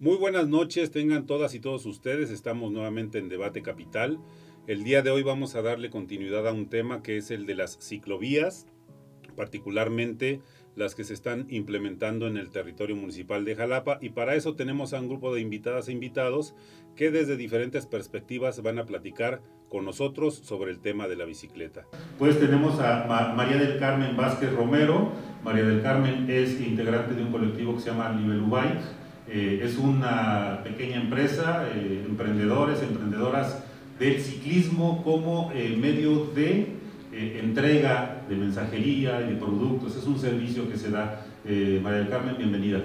Muy buenas noches, tengan todas y todos ustedes. Estamos nuevamente en Debate Capital. El día de hoy vamos a darle continuidad a un tema que es el de las ciclovías, particularmente las que se están implementando en el territorio municipal de Jalapa, y para eso tenemos a un grupo de invitadas e invitados que desde diferentes perspectivas van a platicar con nosotros sobre el tema de la bicicleta. Pues tenemos a María del Carmen Vázquez Romero. María del Carmen es integrante de un colectivo que se llama Libelu Bike. Es una pequeña empresa, emprendedores, emprendedoras del ciclismo como medio de entrega de mensajería y de productos. Es un servicio que se da. María del Carmen, bienvenida.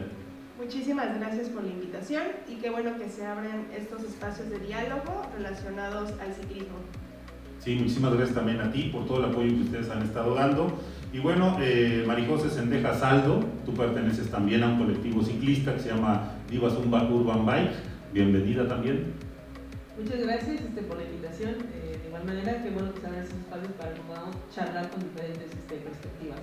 Muchísimas gracias por la invitación y qué bueno que se abren estos espacios de diálogo relacionados al ciclismo. Sí, muchísimas gracias también a ti por todo el apoyo que ustedes han estado dando. Y bueno, María José Sendeja Saldo, tú perteneces también a un colectivo ciclista que se llama Divas Urban Bike. Bienvenida también. Muchas gracias por la invitación. De igual manera, qué bueno que se abran esos espacios para que podamos charlar con diferentes perspectivas.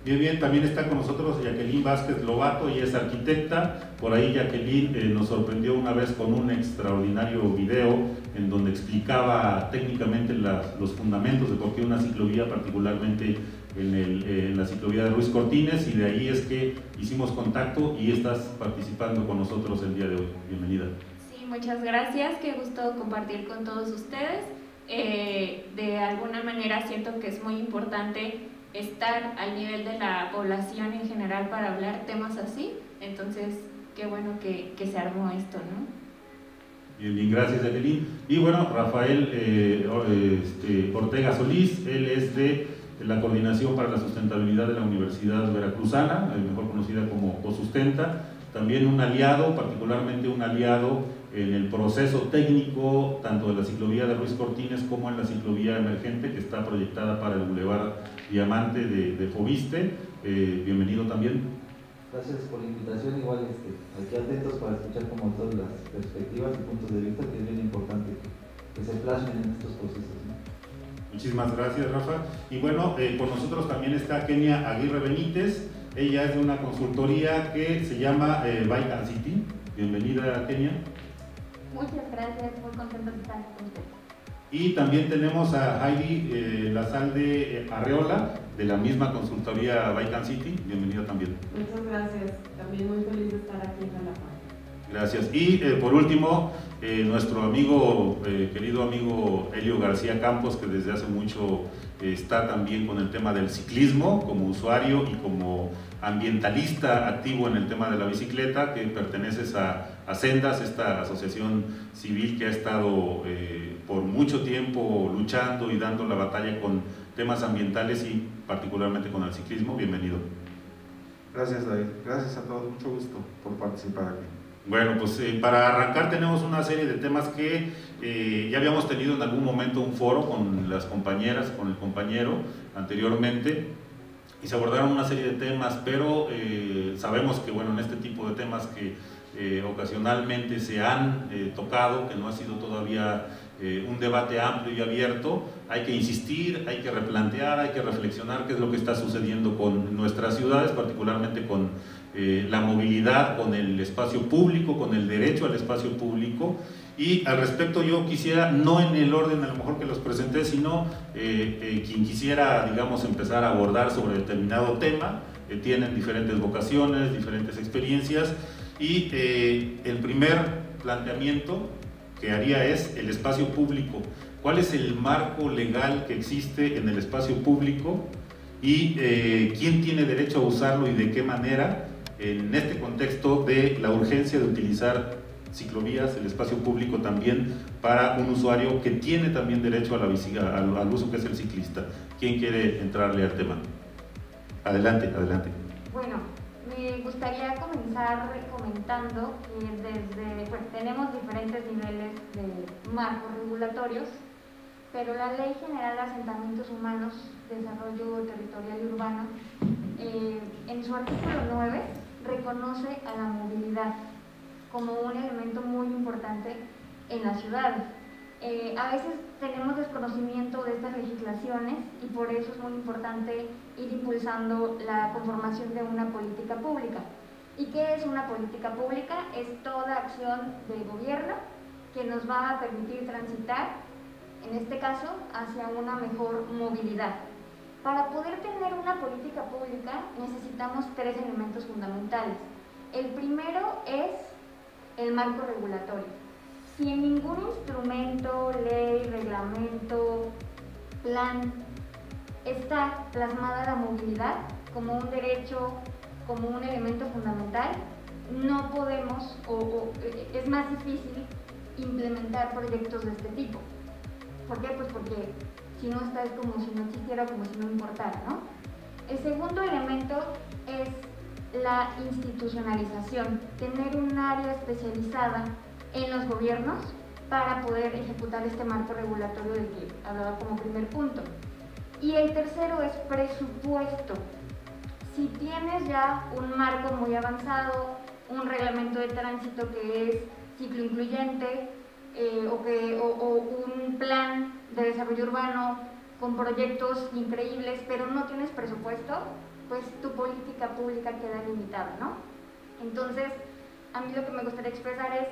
Bien, también está con nosotros Jacqueline Vázquez Lobato, y es arquitecta. Por ahí Jacqueline nos sorprendió una vez con un extraordinario video en donde explicaba técnicamente los fundamentos de por qué una ciclovía, particularmente en la ciclovía de Ruiz Cortines, y de ahí es que hicimos contacto y estás participando con nosotros el día de hoy. Bienvenida. Sí, muchas gracias, qué gusto compartir con todos ustedes. De alguna manera siento que es muy importante estar al nivel de la población en general para hablar temas así, entonces qué bueno que se armó esto, ¿no? Bien, gracias Jacqueline. Y bueno, Rafael Ortega Solís, él es de la Coordinación para la Sustentabilidad de la Universidad Veracruzana, mejor conocida como COSUSTENTA, también un aliado, particularmente un aliado en el proceso técnico tanto de la ciclovía de Ruiz Cortines como en la ciclovía emergente que está proyectada para el Boulevard Diamante de Fobiste. Bienvenido también. Gracias por la invitación, igual aquí atentos para escuchar como todas las perspectivas y puntos de vista, que es bien importante que se plasmen en estos procesos, ¿no? Muchísimas gracias, Rafa. Y bueno, con nosotros también está Kenia Aguirre Benítez. Ella es de una consultoría que se llama Bike and City. Bienvenida, Kenia. Muchas gracias, muy contenta de estar con ustedes. Y también tenemos a Heidi Lazalde Arreola, de la misma consultoría Bike and City. Bienvenida también. Muchas gracias, también muy feliz de estar aquí en Jalapa. Gracias. Y por último, nuestro amigo, querido amigo Helio García Campos, que desde hace mucho está también con el tema del ciclismo como usuario y como ambientalista activo en el tema de la bicicleta, que perteneces a Sendas, esta asociación civil que ha estado por mucho tiempo luchando y dando la batalla con temas ambientales y particularmente con el ciclismo. Bienvenido. Gracias, David. Gracias a todos, mucho gusto por participar aquí. Bueno, pues para arrancar tenemos una serie de temas que ya habíamos tenido en algún momento un foro con las compañeras, con el compañero anteriormente, y se abordaron una serie de temas, pero sabemos que bueno, en este tipo de temas que ocasionalmente se han tocado, que no ha sido todavía un debate amplio y abierto, hay que insistir, hay que replantear, hay que reflexionar qué es lo que está sucediendo con nuestras ciudades, particularmente con la movilidad, con el espacio público, con el derecho al espacio público. Y al respecto yo quisiera, no en el orden a lo mejor que los presenté, sino quien quisiera, digamos, empezar a abordar sobre determinado tema, tienen diferentes vocaciones, diferentes experiencias, y el primer planteamiento que haría es el espacio público. ¿Cuál es el marco legal que existe en el espacio público y quién tiene derecho a usarlo y de qué manera, en este contexto de la urgencia de utilizar ciclovías, el espacio público también para un usuario que tiene también derecho a al uso, que es el ciclista? ¿Quién quiere entrarle al tema? Adelante, adelante. Bueno, me gustaría comenzar comentando que tenemos diferentes niveles de marcos regulatorios pero la Ley General de Asentamientos Humanos, Desarrollo Territorial y Urbano, en su artículo 9, reconoce a la movilidad como un elemento muy importante en las ciudades. A veces tenemos desconocimiento de estas legislaciones y por eso es muy importante ir impulsando la conformación de una política pública. ¿Y qué es una política pública? Es toda acción del gobierno que nos va a permitir transitar, en este caso, hacia una mejor movilidad. Para poder tener una política pública necesitamos 3 elementos fundamentales. El primero es el marco regulatorio. Si en ningún instrumento, ley, reglamento, plan está plasmada la movilidad como un derecho, como un elemento fundamental, no podemos o es más difícil implementar proyectos de este tipo. ¿Por qué? Pues porque si no está es como si no existiera o como si no importara, ¿no? El segundo elemento es la institucionalización, tener un área especializada en los gobiernos para poder ejecutar este marco regulatorio del que hablaba como primer punto. Y el tercero es presupuesto. Si tienes ya un marco muy avanzado, un reglamento de tránsito que es ciclo incluyente o un plan de desarrollo urbano con proyectos increíbles, pero no tienes presupuesto, pues tu política pública queda limitada, ¿no? Entonces, a mí lo que me gustaría expresar es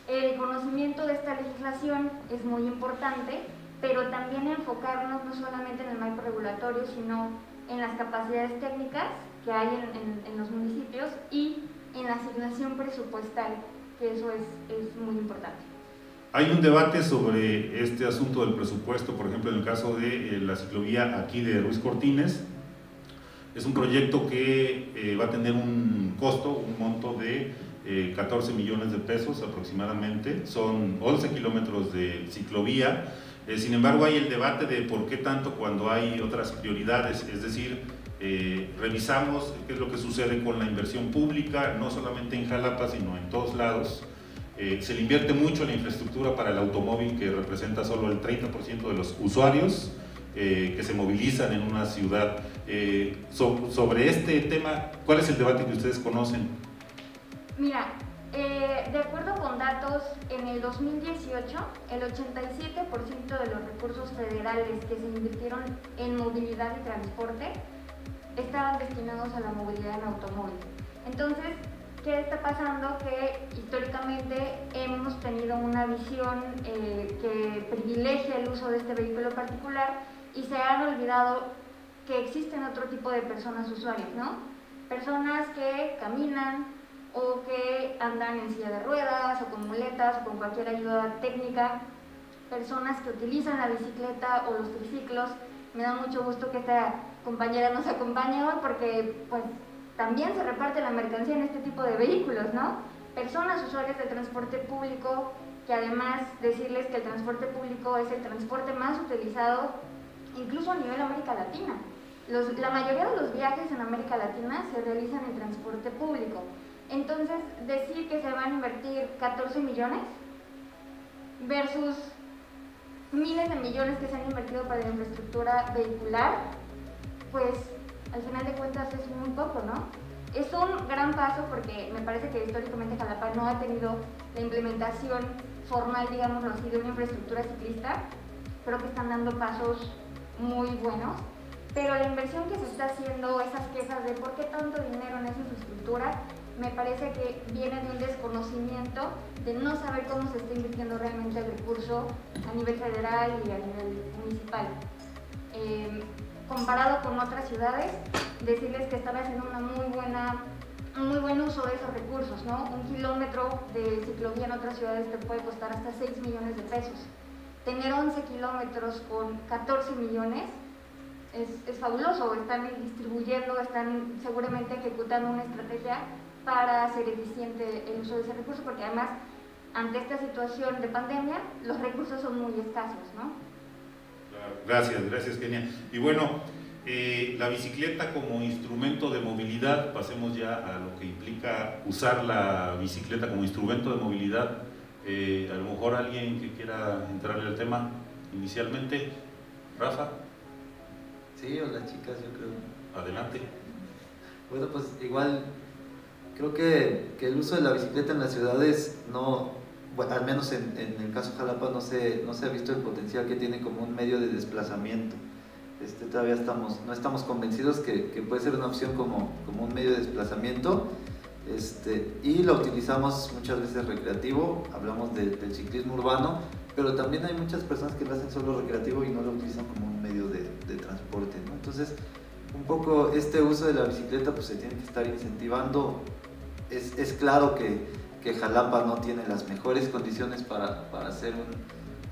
el conocimiento de esta legislación es muy importante, pero también enfocarnos no solamente en el marco regulatorio, sino en las capacidades técnicas que hay en los municipios y en la asignación presupuestal, que eso es muy importante. Hay un debate sobre este asunto del presupuesto, por ejemplo, en el caso de la ciclovía aquí de Ruiz Cortines. Es un proyecto que va a tener un costo, un monto de 14 millones de pesos aproximadamente. Son 11 kilómetros de ciclovía. Sin embargo, hay el debate de por qué tanto cuando hay otras prioridades, es decir, revisamos qué es lo que sucede con la inversión pública, no solamente en Jalapa, sino en todos lados. Se le invierte mucho en la infraestructura para el automóvil, que representa solo el 30% de los usuarios que se movilizan en una ciudad. Sobre este tema, ¿cuál es el debate que ustedes conocen? Mira, de acuerdo con datos, en el 2018, el 87% de los recursos federales que se invirtieron en movilidad y transporte estaban destinados a la movilidad en automóvil. Entonces, ¿qué está pasando? Que históricamente hemos tenido una visión que privilegia el uso de este vehículo particular y se han olvidado que existen otro tipo de personas usuarias, ¿no? Personas que caminan o que andan en silla de ruedas o con muletas o con cualquier ayuda técnica, personas que utilizan la bicicleta o los triciclos. Me da mucho gusto que esta compañera nos acompañe hoy porque pues también se reparte la mercancía en este tipo de vehículos, ¿no? Personas usuarias del transporte público, que además decirles que el transporte público es el transporte más utilizado incluso a nivel América Latina. La mayoría de los viajes en América Latina se realizan en transporte público. Entonces, decir que se van a invertir 14 millones versus miles de millones que se han invertido para la infraestructura vehicular, pues al final de cuentas es muy poco, ¿no? Es un gran paso porque me parece que históricamente Jalapa no ha tenido la implementación formal, digámoslo así, de una infraestructura ciclista. Creo que están dando pasos muy buenos, pero la inversión que se está haciendo, esas quejas de por qué tanto dinero en esa infraestructura, me parece que viene de un desconocimiento de no saber cómo se está invirtiendo realmente el recurso a nivel federal y a nivel municipal. Comparado con otras ciudades, decirles que están haciendo un muy buen uso de esos recursos, ¿no? 1 kilómetro de ciclovía en otras ciudades te puede costar hasta 6 millones de pesos. Tener 11 kilómetros con 14 millones es fabuloso. Están distribuyendo, están seguramente ejecutando una estrategia para hacer eficiente el uso de ese recurso, porque además, ante esta situación de pandemia, los recursos son muy escasos, ¿no? Gracias Kenia. Y bueno, la bicicleta como instrumento de movilidad, pasemos ya a lo que implica usar la bicicleta como instrumento de movilidad. A lo mejor alguien que quiera entrarle al tema. inicialmente. Rafa. Sí, hola chicas, yo creo. Adelante. Bueno, pues igual creo que el uso de la bicicleta en las ciudades no, bueno, al menos en el caso de Jalapa no se ha visto el potencial que tiene como un medio de desplazamiento. Todavía no estamos convencidos que puede ser una opción como un medio de desplazamiento, y lo utilizamos muchas veces recreativo, hablamos del ciclismo urbano, pero también hay muchas personas que lo hacen solo recreativo y no lo utilizan como un medio de transporte, ¿no? Entonces, un poco este uso de la bicicleta pues se tiene que estar incentivando. Es claro que Jalapa no tiene las mejores condiciones para hacer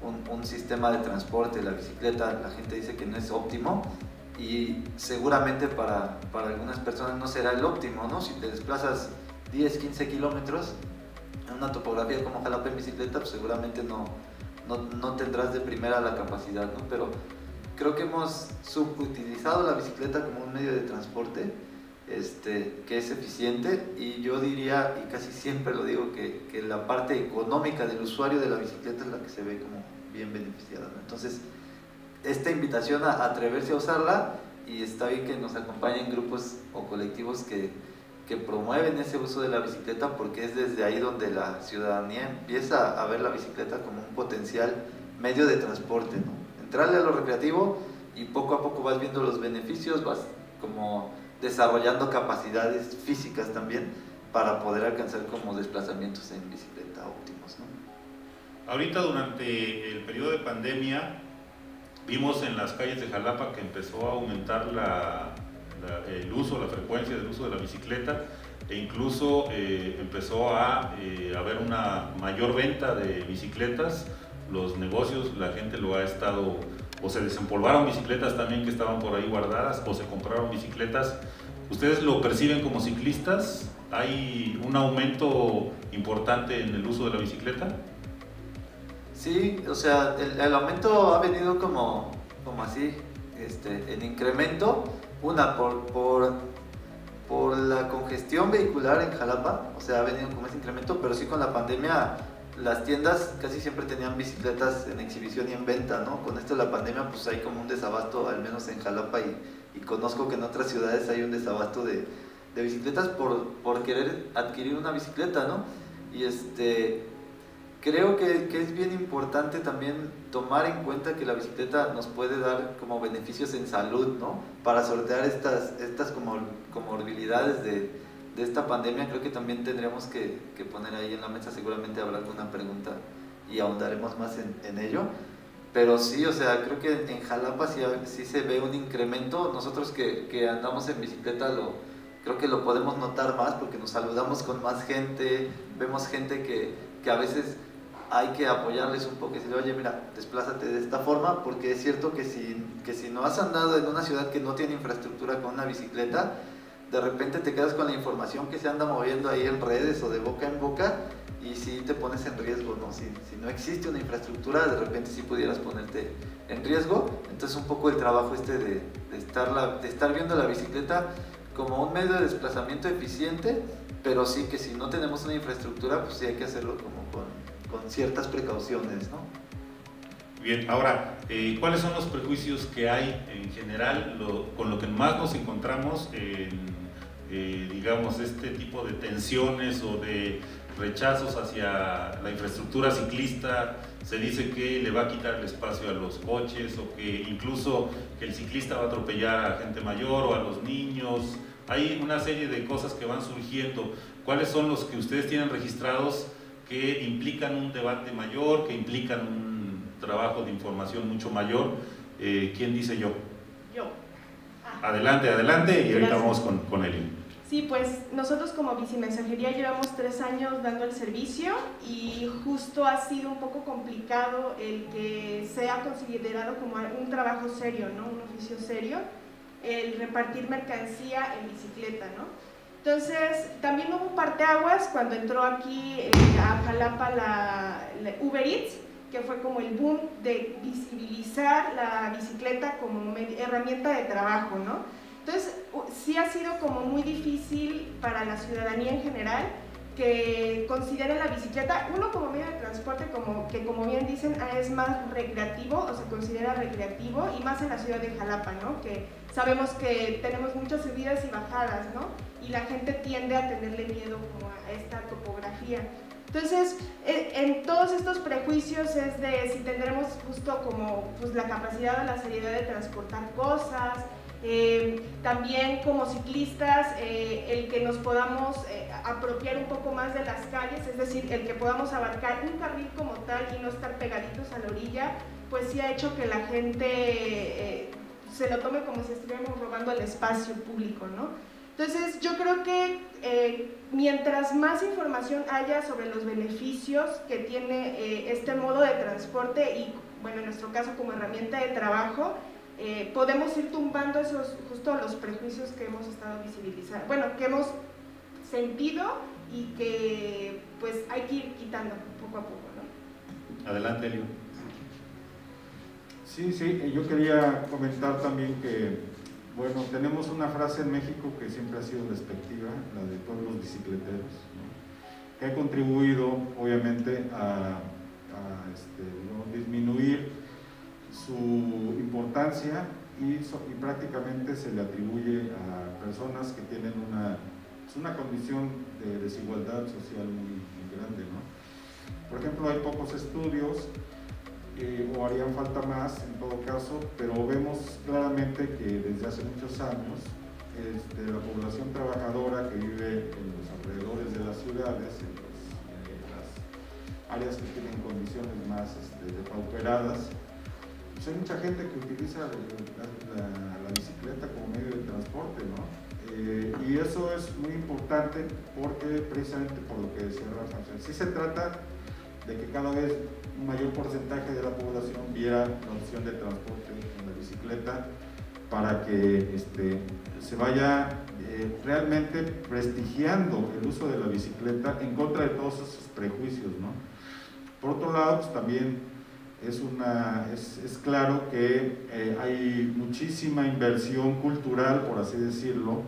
un sistema de transporte. La bicicleta, la gente dice que no es óptimo y seguramente para algunas personas no será el óptimo, ¿no? Si te desplazas 10, 15 kilómetros en una topografía como Jalapa en bicicleta, pues seguramente no tendrás de primera la capacidad, ¿no? Pero creo que hemos subutilizado la bicicleta como un medio de transporte que es eficiente, y yo diría, y casi siempre lo digo, que la parte económica del usuario de la bicicleta es la que se ve como bien beneficiada, ¿no? Entonces, esta invitación a atreverse a usarla, y está bien que nos acompañen grupos o colectivos que promueven ese uso de la bicicleta, porque es desde ahí donde la ciudadanía empieza a ver la bicicleta como un potencial medio de transporte, ¿no? Entrarle a lo recreativo y poco a poco vas viendo los beneficios, vas como desarrollando capacidades físicas también para poder alcanzar como desplazamientos en bicicleta óptimos, ¿no? Ahorita durante el periodo de pandemia vimos en las calles de Jalapa que empezó a aumentar el uso, la frecuencia del uso de la bicicleta, e incluso empezó a haber una mayor venta de bicicletas. Los negocios, la gente lo ha estado, o se desempolvaron bicicletas también que estaban por ahí guardadas, o se compraron bicicletas. ¿Ustedes lo perciben como ciclistas? ¿Hay un aumento importante en el uso de la bicicleta? Sí, o sea, el aumento ha venido como así, en incremento, por la congestión vehicular en Jalapa, o sea, ha venido como ese incremento, pero sí con la pandemia las tiendas casi siempre tenían bicicletas en exhibición y en venta, ¿no? Con esto de la pandemia pues hay como un desabasto, al menos en Jalapa, y conozco que en otras ciudades hay un desabasto de bicicletas por querer adquirir una bicicleta, ¿no? Y creo que es bien importante también tomar en cuenta que la bicicleta nos puede dar como beneficios en salud, ¿no? Para sortear estas comorbilidades de esta pandemia. Creo que también tendríamos que poner ahí en la mesa, seguramente habrá alguna pregunta y ahondaremos más en ello. Pero sí, o sea, creo que en Jalapa sí se ve un incremento. Nosotros que andamos en bicicleta creo que lo podemos notar más porque nos saludamos con más gente, vemos gente que a veces hay que apoyarles un poco y decirle, oye, mira, desplázate de esta forma, porque es cierto que si no has andado en una ciudad que no tiene infraestructura con una bicicleta, de repente te quedas con la información que se anda moviendo ahí en redes o de boca en boca, y sí te pones en riesgo, ¿no? Si no existe una infraestructura, de repente sí pudieras ponerte en riesgo. Entonces un poco el trabajo de estar viendo la bicicleta como un medio de desplazamiento eficiente, pero sí que si no tenemos una infraestructura, pues sí hay que hacerlo como con ciertas precauciones, ¿no? Bien, ahora, ¿cuáles son los prejuicios que hay en general, con lo que más nos encontramos en, digamos, este tipo de tensiones o de rechazos hacia la infraestructura ciclista? Se dice que le va a quitar el espacio a los coches, o que incluso que el ciclista va a atropellar a gente mayor o a los niños. Hay una serie de cosas que van surgiendo. ¿Cuáles son los que ustedes tienen registrados que implican un debate mayor, que implican un trabajo de información mucho mayor? ¿Quién dice yo? Yo. Adelante, y ahorita vamos con Eli. Sí, pues nosotros como Bicimensajería llevamos 3 años dando el servicio, y justo ha sido un poco complicado el que sea considerado como un trabajo serio, ¿no? Un oficio serio, el repartir mercancía en bicicleta, ¿no? Entonces, también hubo un parteaguas cuando entró aquí a Jalapa la Uber Eats, que fue como el boom de visibilizar la bicicleta como herramienta de trabajo, ¿no? Entonces, sí ha sido como muy difícil para la ciudadanía en general que considere la bicicleta, uno como medio de transporte, como bien dicen, es más recreativo, o se considera recreativo, y más en la ciudad de Jalapa, ¿no? Que sabemos que tenemos muchas subidas y bajadas, ¿no? Y la gente tiende a tenerle miedo como a esta topografía. Entonces, en todos estos prejuicios es de si tendremos justo como pues, la capacidad o la seriedad de transportar cosas, también como ciclistas, el que nos podamos apropiar un poco más de las calles, es decir, el que podamos abarcar un carril como tal y no estar pegaditos a la orilla, pues sí ha hecho que la gente se lo tome como si estuviéramos robando el espacio público, ¿no? Entonces, yo creo que mientras más información haya sobre los beneficios que tiene este modo de transporte y, bueno, en nuestro caso como herramienta de trabajo, podemos ir tumbando esos, justo los prejuicios que hemos estado visibilizando, bueno, que hemos sentido y que pues hay que ir quitando poco a poco, ¿no? Adelante, Elio. Sí, yo quería comentar también que, bueno, tenemos una frase en México que siempre ha sido despectiva, la de pueblos bicicleteros, ¿no? Que ha contribuido, obviamente, a ¿no? disminuir su importancia y prácticamente se le atribuye a personas que tienen una condición de desigualdad social muy grande, ¿no? Por ejemplo, hay pocos estudios o harían falta más en todo caso, pero vemos claramente que desde hace muchos años la población trabajadora que vive en los alrededores de las ciudades, en las áreas que tienen condiciones más depauperadas, pues hay mucha gente que utiliza la bicicleta como medio de transporte, ¿no? Y eso es muy importante porque precisamente por lo que decía Rafa, o sea, sí se trata de que cada vez un mayor porcentaje de la población viera la opción de transporte en la bicicleta para que se vaya realmente prestigiando el uso de la bicicleta en contra de todos esos prejuicios, ¿no? Por otro lado, pues también es claro que hay muchísima inversión cultural, por así decirlo,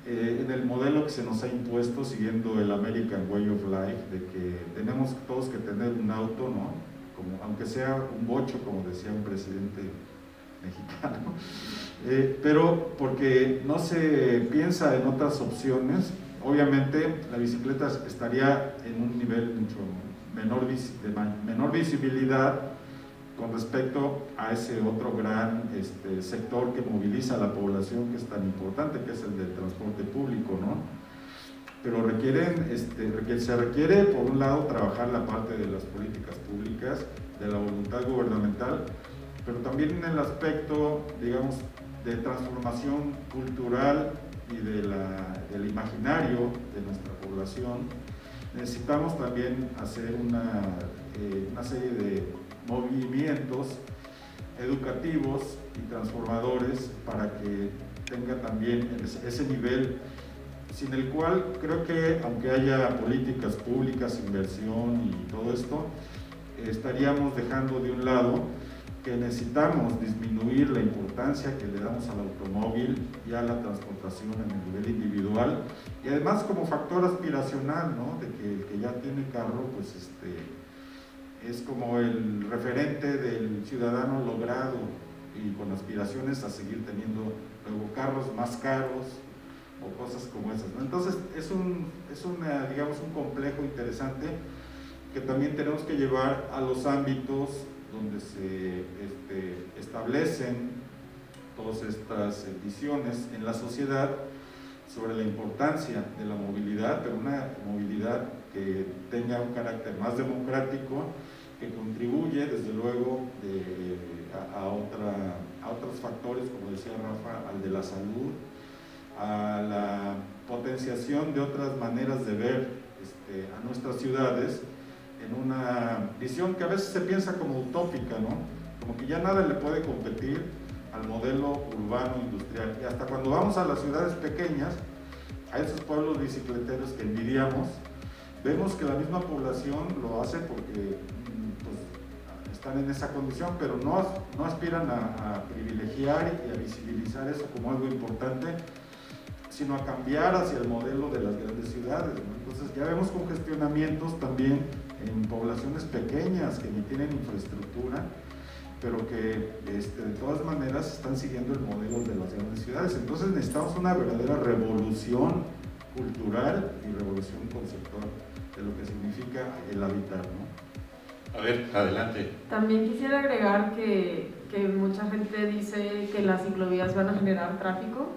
en el modelo que se nos ha impuesto siguiendo el American Way of Life, de que tenemos todos que tener un auto, ¿no? Como, aunque sea un bocho, como decía un presidente mexicano, pero porque no se piensa en otras opciones. Obviamente la bicicleta estaría en un nivel mucho menor visibilidad con respecto a ese otro gran sector que moviliza a la población, que es tan importante, que es el del transporte público, ¿no? Pero se requiere, por un lado, trabajar la parte de las políticas públicas, de la voluntad gubernamental, pero también en el aspecto, digamos, de transformación cultural y del imaginario de nuestra población. Necesitamos también hacer una serie de movimientos educativos y transformadores para que tenga también ese nivel, sin el cual creo que aunque haya políticas públicas, inversión y todo esto, estaríamos dejando de un lado que necesitamos disminuir la importancia que le damos al automóvil y a la transportación en el nivel individual, y además como factor aspiracional, ¿no? De que el que ya tiene carro, pues es como el referente del ciudadano logrado y con aspiraciones a seguir teniendo luego carros más caros o cosas como esas, ¿no? Entonces digamos, un complejo interesante que también tenemos que llevar a los ámbitos donde se establecen todas estas visiones en la sociedad sobre la importancia de la movilidad, pero una movilidad que tenga un carácter más democrático, que contribuye desde luego a otros factores, como decía Rafa, al de la salud, a la potenciación de otras maneras de ver a nuestras ciudades, en una visión que a veces se piensa como utópica, ¿no? Como que ya nada le puede competir al modelo urbano industrial. Y hasta cuando vamos a las ciudades pequeñas, a esos pueblos bicicleteros que envidiamos, vemos que la misma población lo hace porque pues, están en esa condición, pero no aspiran a privilegiar y a visibilizar eso como algo importante, sino a cambiar hacia el modelo de las grandes ciudades, ¿no? Entonces ya vemos congestionamientos también en poblaciones pequeñas que ni tienen infraestructura, pero que de todas maneras están siguiendo el modelo de las grandes ciudades. Entonces necesitamos una verdadera revolución cultural y revolución conceptual de lo que significa el habitar, ¿no? A ver, adelante. También quisiera agregar que mucha gente dice que las ciclovías van a generar tráfico,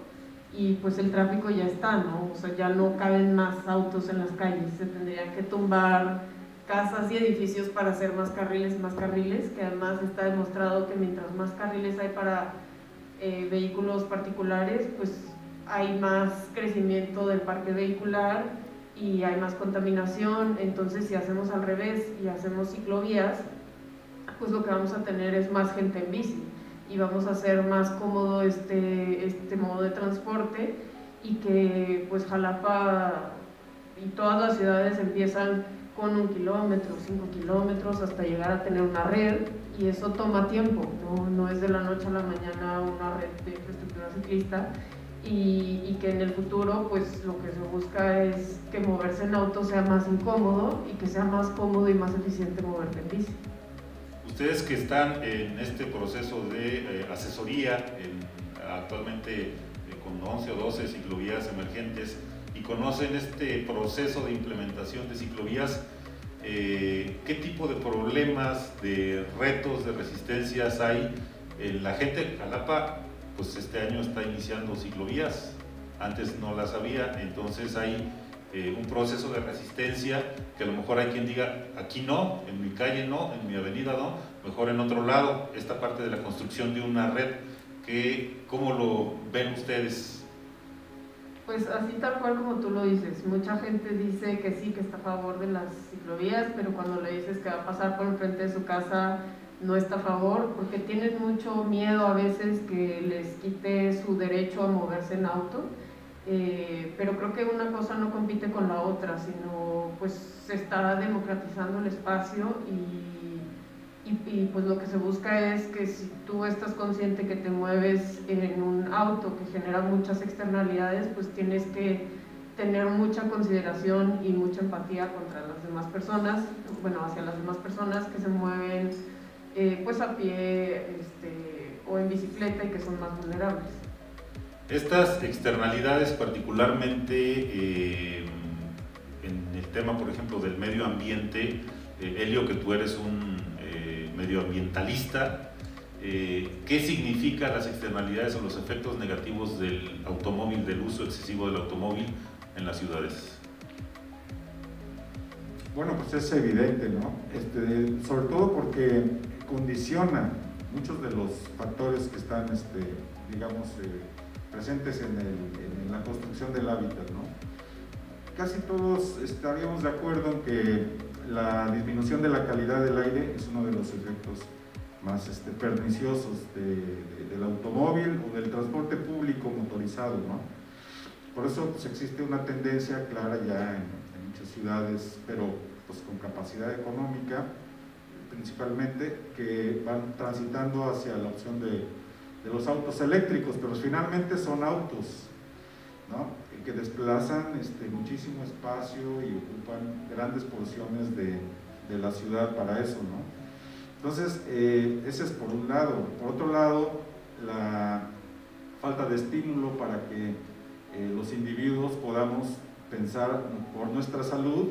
y pues el tráfico ya está, ¿no? O sea, ya no caben más autos en las calles, se tendrían que tumbar casas y edificios para hacer más carriles, que además está demostrado que mientras más carriles hay para vehículos particulares, pues hay más crecimiento del parque vehicular y hay más contaminación. Entonces, si hacemos al revés y hacemos ciclovías, pues lo que vamos a tener es más gente en bici y vamos a hacer más cómodo este modo de transporte, y que pues Jalapa y todas las ciudades empiezan con 1 kilómetro, 5 kilómetros, hasta llegar a tener una red, y eso toma tiempo, no es de la noche a la mañana una red de infraestructura ciclista, y que en el futuro pues lo que se busca es que moverse en auto sea más incómodo y que sea más cómodo y más eficiente moverte en bici. Ustedes que están en este proceso de asesoría, actualmente con 11 o 12 ciclovías emergentes, y conocen este proceso de implementación de ciclovías, ¿qué tipo de problemas, de retos, de resistencias hay? La gente de Jalapa, pues este año está iniciando ciclovías, antes no las había, entonces hay un proceso de resistencia que a lo mejor hay quien diga, aquí no, en mi calle no, en mi avenida no, mejor en otro lado. Esta parte de la construcción de una red, ¿cómo lo ven ustedes? Pues así tal cual como tú lo dices, mucha gente dice que sí, que está a favor de las ciclovías, pero cuando le dices que va a pasar por enfrente de su casa, no está a favor, porque tienen mucho miedo a veces que les quite su derecho a moverse en auto. Pero creo que una cosa no compite con la otra, sino pues se está democratizando el espacio, y pues lo que se busca es que si tú estás consciente que te mueves en un auto que genera muchas externalidades, pues tienes que tener mucha consideración y mucha empatía contra las demás personas, bueno, hacia las demás personas que se mueven pues a pie o en bicicleta y que son más vulnerables. Estas externalidades, particularmente en el tema, por ejemplo, del medio ambiente, Helio, que tú eres un medioambientalista, ¿qué significan las externalidades o los efectos negativos del automóvil, del uso excesivo del automóvil en las ciudades? Bueno, pues es evidente, ¿no? Sobre todo porque condiciona muchos de los factores que están, digamos, presentes en la construcción del hábitat, ¿no? Casi todos estaríamos de acuerdo en que la disminución de la calidad del aire es uno de los efectos más perniciosos del automóvil o del transporte público motorizado, ¿no? Por eso pues, existe una tendencia clara ya en muchas ciudades, pero pues, con capacidad económica principalmente, que van transitando hacia la opción de los autos eléctricos, pero finalmente son autos, ¿no? Que desplazan muchísimo espacio y ocupan grandes porciones de la ciudad para eso, ¿no? Entonces, ese es por un lado. Por otro lado, la falta de estímulo para que los individuos podamos pensar por nuestra salud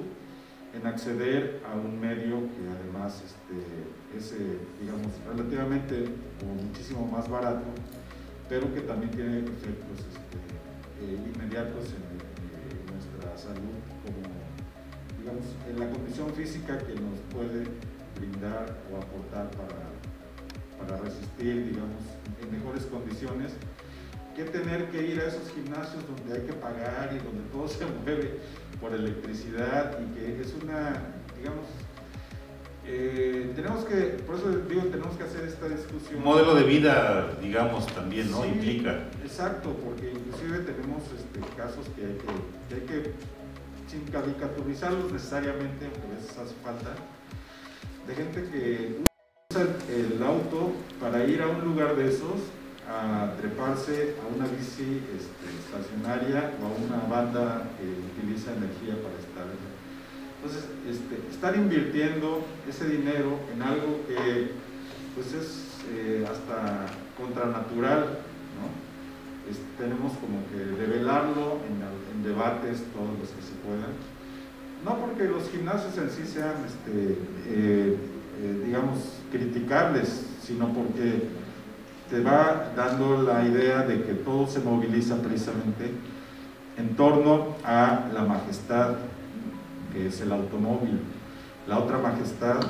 en acceder a un medio que además es, digamos, relativamente o muchísimo más barato, pero que también tiene efectos inmediatos en nuestra salud, como, digamos, en la condición física que nos puede brindar o aportar para resistir, digamos, en mejores condiciones, que tener que ir a esos gimnasios donde hay que pagar y donde todo se mueve por electricidad, y que es una, digamos, tenemos que, por eso digo, tenemos que hacer esta discusión. Un modelo de vida, digamos, también, ¿no? Sí, implica. Exacto, porque inclusive tenemos casos que hay que, sin caricaturizarlos necesariamente, aunque a veces hace falta, de gente que usa el auto para ir a un lugar de esos a treparse a una bici estacionaria o a una banda que utiliza energía para estar. Entonces, estar invirtiendo ese dinero en algo que pues es hasta contranatural, ¿no? Tenemos como que develarlo en debates todos los que se puedan. No porque los gimnasios en sí sean, digamos, criticables, sino porque te va dando la idea de que todo se moviliza precisamente en torno a la majestad que es el automóvil. La otra majestad,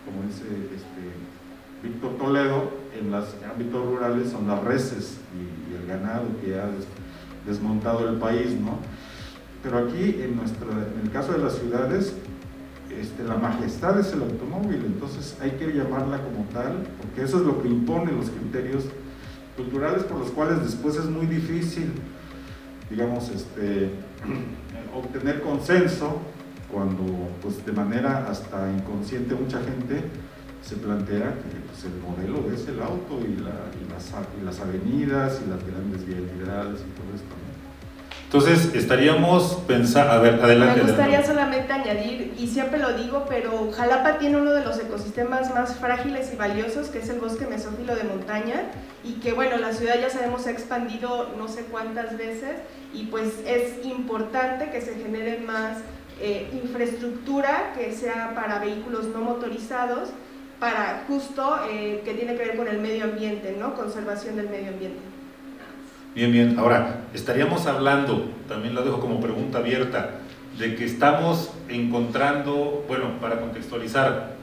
como dice Víctor Toledo, en los ámbitos rurales son las reses y el ganado que ha desmontado el país, ¿no? Pero aquí, en el caso de las ciudades, la majestad es el automóvil, entonces hay que llamarla como tal, porque eso es lo que impone los criterios culturales por los cuales después es muy difícil, digamos, obtener consenso cuando, pues, de manera hasta inconsciente mucha gente se plantea que pues, el modelo es el auto y las avenidas y las grandes vialidades y todo esto, ¿no? Entonces, estaríamos pensando, a ver, adelante. Me gustaría solamente añadir, y siempre lo digo, pero Jalapa tiene uno de los ecosistemas más frágiles y valiosos, que es el bosque mesófilo de montaña, y que bueno, la ciudad ya sabemos se ha expandido no sé cuántas veces, y pues es importante que se genere más infraestructura que sea para vehículos no motorizados, para justo que tiene que ver con el medio ambiente, ¿no? Conservación del medio ambiente. Bien, bien. Ahora, estaríamos hablando, también lo dejo como pregunta abierta, de que estamos encontrando, bueno, para contextualizar,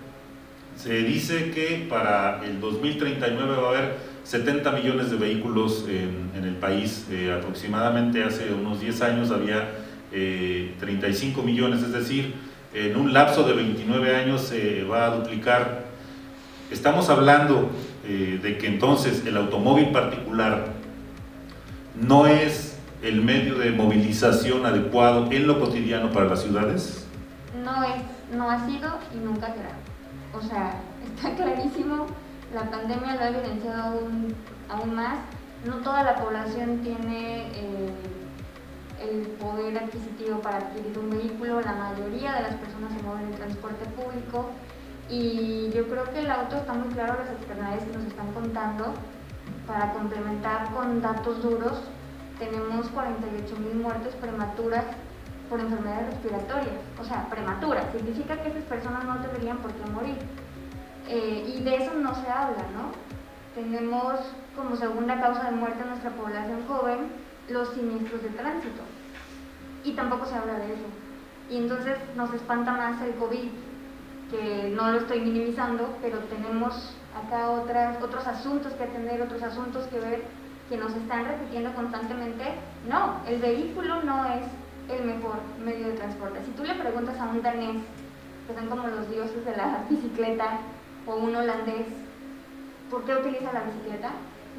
se dice que para el 2039 va a haber 70 millones de vehículos en el país. Aproximadamente hace unos 10 años había 35 millones, es decir, en un lapso de 29 años se va a duplicar. Estamos hablando de que entonces el automóvil particular no es el medio de movilización adecuado en lo cotidiano para las ciudades. No ha sido y nunca será. O sea, está clarísimo, la pandemia lo ha evidenciado aún más. No toda la población tiene el poder adquisitivo para adquirir un vehículo, la mayoría de las personas se mueven en transporte público, y yo creo que el auto está muy claro las externalidades que nos están contando. Para complementar con datos duros, tenemos 48,000 muertes prematuras por enfermedades respiratorias. O sea, prematuras, significa que esas personas no deberían por qué morir. Y de eso no se habla, ¿no? Tenemos como segunda causa de muerte en nuestra población joven los siniestros de tránsito. Y tampoco se habla de eso. Y entonces nos espanta más el COVID, que no lo estoy minimizando, pero tenemos acá otros asuntos que atender, otros asuntos que ver, que nos están repitiendo constantemente. No, el vehículo no es el mejor medio de transporte. Si tú le preguntas a un danés, que son como los dioses de la bicicleta, o un holandés, ¿por qué utiliza la bicicleta?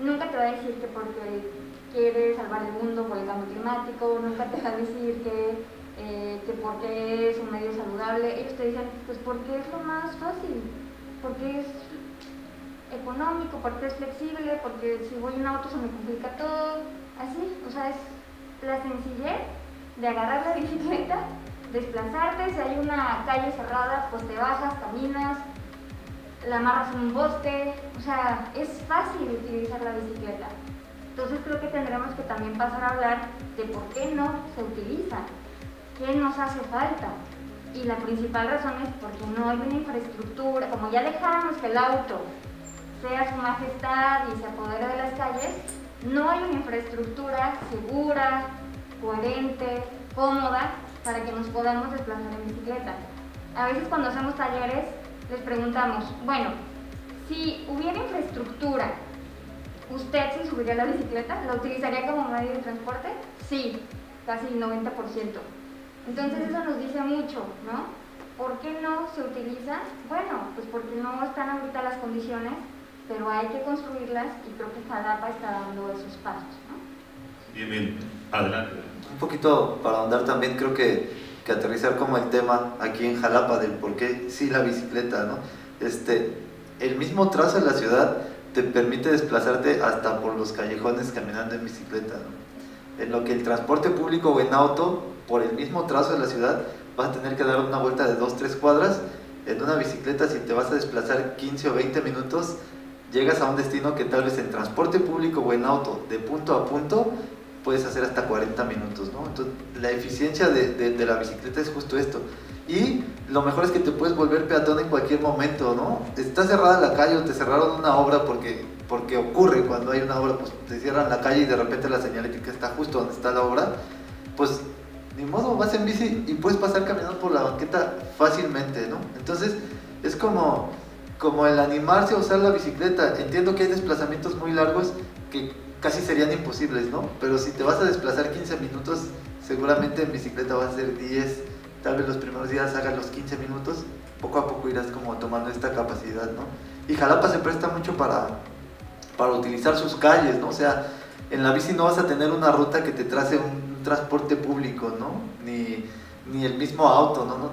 Nunca te va a decir que porque quiere salvar el mundo por el cambio climático, nunca te va a decir que porque es un medio saludable. Ellos te dicen, pues porque es lo más fácil, porque es económico, porque es flexible, porque si voy en auto se me complica todo, así. O sea, es la sencillez de agarrar la bicicleta, desplazarte, si hay una calle cerrada, pues te bajas, caminas, la amarras en un poste. O sea, es fácil utilizar la bicicleta. Entonces creo que tendremos que también pasar a hablar de por qué no se utiliza, qué nos hace falta. Y la principal razón es porque no hay una infraestructura. Como ya dejáramos que el auto sea su majestad y se apodere de las calles, no hay una infraestructura segura, coherente, cómoda, para que nos podamos desplazar en bicicleta. A veces cuando hacemos talleres les preguntamos, bueno, si hubiera infraestructura, ¿usted se subiría a la bicicleta? ¿La utilizaría como medio de transporte? Sí, casi el 90%. Entonces eso nos dice mucho, ¿no? ¿Por qué no se utiliza? Bueno, pues porque no están ahorita las condiciones, pero hay que construirlas, y creo que Jalapa está dando esos pasos, ¿no? Bien, bien, adelante. Un poquito para ahondar también, creo que aterrizar como el tema aquí en Jalapa del por qué sí la bicicleta, ¿no? El mismo trazo de la ciudad te permite desplazarte hasta por los callejones caminando en bicicleta, ¿no? En lo que el transporte público o en auto, por el mismo trazo de la ciudad, vas a tener que dar una vuelta de 2-3 cuadras. En una bicicleta, si te vas a desplazar 15 o 20 minutos, llegas a un destino que tal vez en transporte público o en auto, de punto a punto, puedes hacer hasta 40 minutos, ¿no? Entonces, la eficiencia de la bicicleta es justo esto. Y lo mejor es que te puedes volver peatón en cualquier momento, ¿no? Está cerrada la calle o te cerraron una obra porque ocurre cuando hay una obra, pues te cierran la calle y de repente la señalética está justo donde está la obra, pues ni modo, vas en bici y puedes pasar caminando por la banqueta fácilmente, ¿no? Entonces es como el animarse a usar la bicicleta. Entiendo que hay desplazamientos muy largos que casi serían imposibles, ¿no? Pero si te vas a desplazar 15 minutos, seguramente en bicicleta vas a hacer 10, tal vez los primeros días hagas los 15 minutos, poco a poco irás como tomando esta capacidad, ¿no? Y Jalapa se presta mucho para utilizar sus calles, ¿no? O sea, en la bici no vas a tener una ruta que te trace un transporte público, ¿no? Ni el mismo auto, ¿no?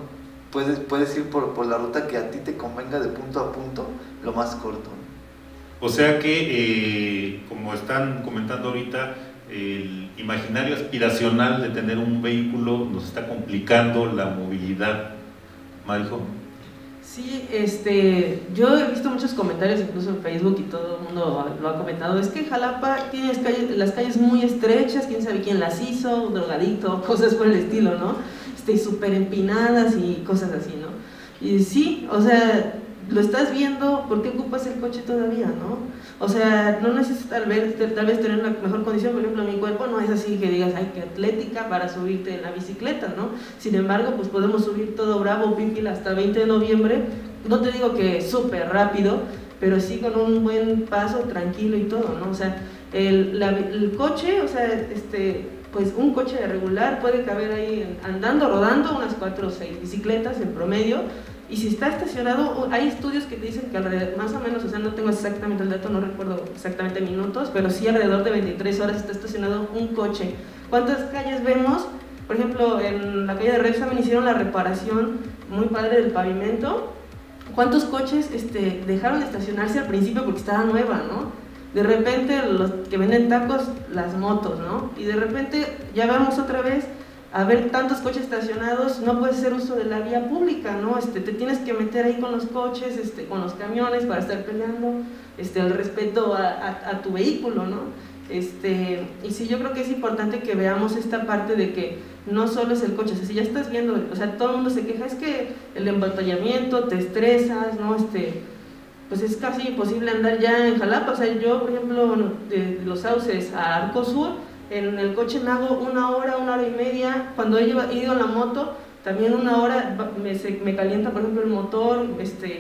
Puedes ir por la ruta que a ti te convenga de punto a punto, lo más corto, ¿no? O sea que, como están comentando ahorita, el imaginario aspiracional de tener un vehículo nos está complicando la movilidad. Marijo. Sí, yo he visto muchos comentarios incluso en Facebook y todo el mundo lo ha comentado. Es que Jalapa tiene las calles muy estrechas, quién sabe quién las hizo, un drogadito, cosas por el estilo, ¿no? Súper empinadas y cosas así, ¿no? Y sí, o sea, lo estás viendo, ¿por qué ocupas el coche todavía, no? O sea, no necesitas tal vez tener una mejor condición. Por ejemplo, mi cuerpo no es así que digas, ay, qué atlética para subirte en la bicicleta, ¿no? Sin embargo, pues podemos subir todo bravo, pípil, hasta 20 de noviembre, no te digo que súper rápido, pero sí con un buen paso, tranquilo y todo, ¿no? O sea, el coche, o sea, pues un coche regular puede caber ahí andando, rodando, unas 4 o 6 bicicletas en promedio. Y si está estacionado, hay estudios que te dicen que alrededor, más o menos, o sea, no tengo exactamente el dato, no recuerdo exactamente minutos, pero sí alrededor de 23 horas está estacionado un coche. ¿Cuántas calles vemos? Por ejemplo, en la calle de Repsamen hicieron la reparación muy padre del pavimento. ¿Cuántos coches dejaron de estacionarse al principio porque estaba nueva, no? De repente los que venden tacos, las motos, ¿no? Y de repente ya vamos otra vez a ver tantos coches estacionados, no puedes hacer uso de la vía pública, ¿no? Te tienes que meter ahí con los coches, con los camiones para estar peleando, el respeto a tu vehículo, ¿no? Y sí, yo creo que es importante que veamos esta parte de que no solo es el coche, o sea, si ya estás viendo, o sea, todo el mundo se queja, es que el embotellamiento, te estresas, ¿no? Pues es casi imposible andar ya en Jalapa. O sea, yo, por ejemplo, de Los Sauces a Arco Sur, en el coche me hago 1 hora, 1 hora y media. Cuando he ido en la moto, también 1 hora, me calienta, por ejemplo, el motor,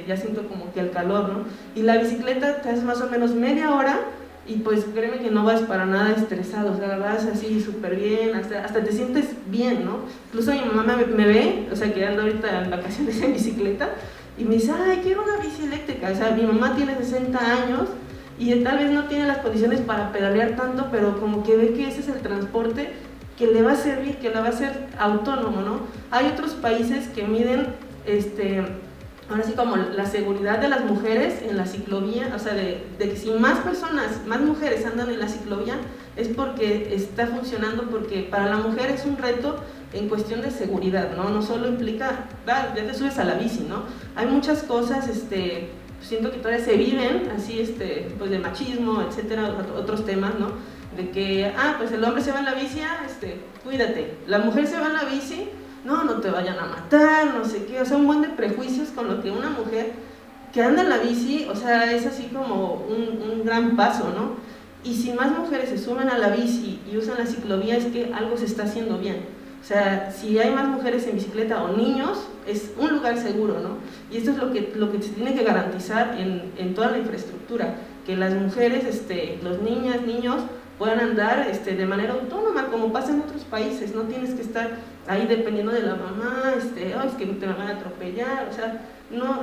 ya siento como que el calor, ¿no? Y la bicicleta te haces más o menos media hora, y pues créeme que no vas para nada estresado, o sea, vas así súper bien, hasta te sientes bien, ¿no? Incluso mi mamá me ve, o sea, que ando ahorita en vacaciones en bicicleta, y me dice, ay, quiero una bici eléctrica. O sea, mi mamá tiene 60 años y tal vez no tiene las condiciones para pedalear tanto, pero como que ve que ese es el transporte que le va a servir, que la va a hacer autónomo, ¿no? Hay otros países que miden, ahora sí, como la seguridad de las mujeres en la ciclovía, o sea, de que si más personas, más mujeres andan en la ciclovía, es porque está funcionando, porque para la mujer es un reto en cuestión de seguridad, ¿no? No solo implica, ya te subes a la bici, ¿no? Hay muchas cosas, siento que todavía se viven así, pues de machismo, etcétera, otros temas, ¿no? De que, pues el hombre se va en la bici, cuídate, la mujer se va en la bici, no te vayan a matar, no sé qué, o sea, un buen de prejuicios con lo que una mujer que anda en la bici, o sea, es así como un gran paso, ¿no? Y si más mujeres se suben a la bici y usan la ciclovía, es que algo se está haciendo bien. O sea, si hay más mujeres en bicicleta o niños, es un lugar seguro, ¿no? Y esto es lo que se tiene que garantizar en toda la infraestructura, que las mujeres, los niños puedan andar de manera autónoma, como pasa en otros países. No tienes que estar ahí dependiendo de la mamá, es que te van a atropellar, o sea, no,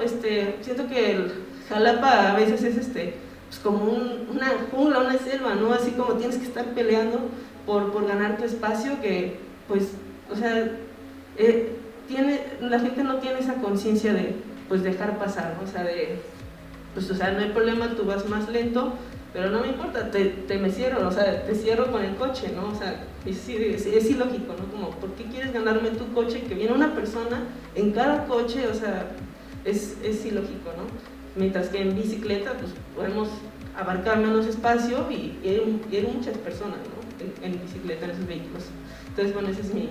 siento que el Jalapa a veces es pues como una jungla, una selva, ¿no? Así como tienes que estar peleando por ganar tu espacio, que pues, o sea, la gente no tiene esa conciencia de pues dejar pasar, ¿no? O sea, pues o sea, no hay problema, tú vas más lento, pero no me importa, me cierro, o sea, te cierro con el coche, ¿no? O sea, es ilógico, ¿no? Como, ¿por qué quieres ganarme tu coche? Que viene una persona en cada coche, o sea, es ilógico, ¿no? Mientras que en bicicleta, pues podemos abarcar menos espacio y ir muchas personas, ¿no? En bicicleta, en esos vehículos. Entonces, bueno, ese es mi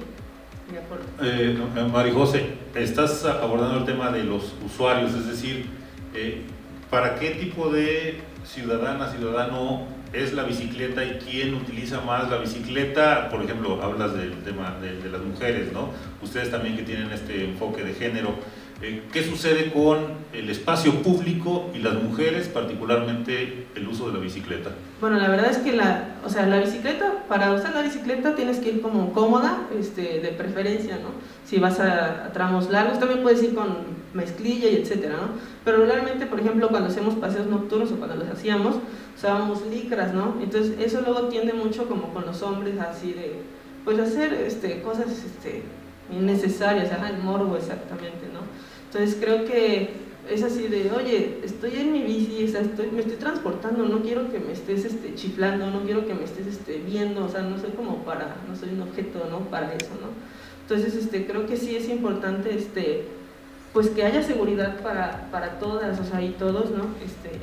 aporte. María José, estás abordando el tema de los usuarios, es decir, ¿para qué tipo de ciudadano es la bicicleta y quién utiliza más la bicicleta? Por ejemplo, hablas del tema de las mujeres, ¿no? Ustedes también que tienen este enfoque de género, ¿qué sucede con el espacio público y las mujeres, particularmente el uso de la bicicleta? Bueno, la verdad es que la bicicleta, para usar la bicicleta tienes que ir como cómoda, de preferencia, ¿no? Si vas a tramos largos, también puedes ir con mezclilla y etcétera, ¿no? Pero regularmente, por ejemplo, cuando hacemos paseos nocturnos o cuando los hacíamos, usábamos licras, ¿no? Entonces eso luego tiende mucho como con los hombres, así de, pues hacer cosas innecesarias, el morbo exactamente, ¿no? Entonces creo que es así de, oye, estoy en mi bici, o sea, me estoy transportando, no quiero que me estés chiflando, no quiero que me estés viendo, o sea, no soy no soy un objeto, ¿no? Para eso, ¿no? Entonces creo que sí es importante pues que haya seguridad para todas, o sea, y todos, ¿no?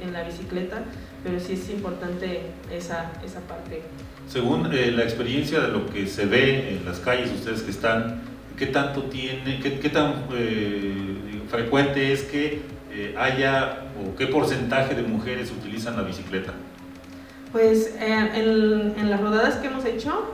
En la bicicleta, pero sí es importante esa parte. Según la experiencia de lo que se ve en las calles, ustedes que están, ¿qué tan frecuente es que haya o qué porcentaje de mujeres utilizan la bicicleta? Pues en las rodadas que hemos hecho,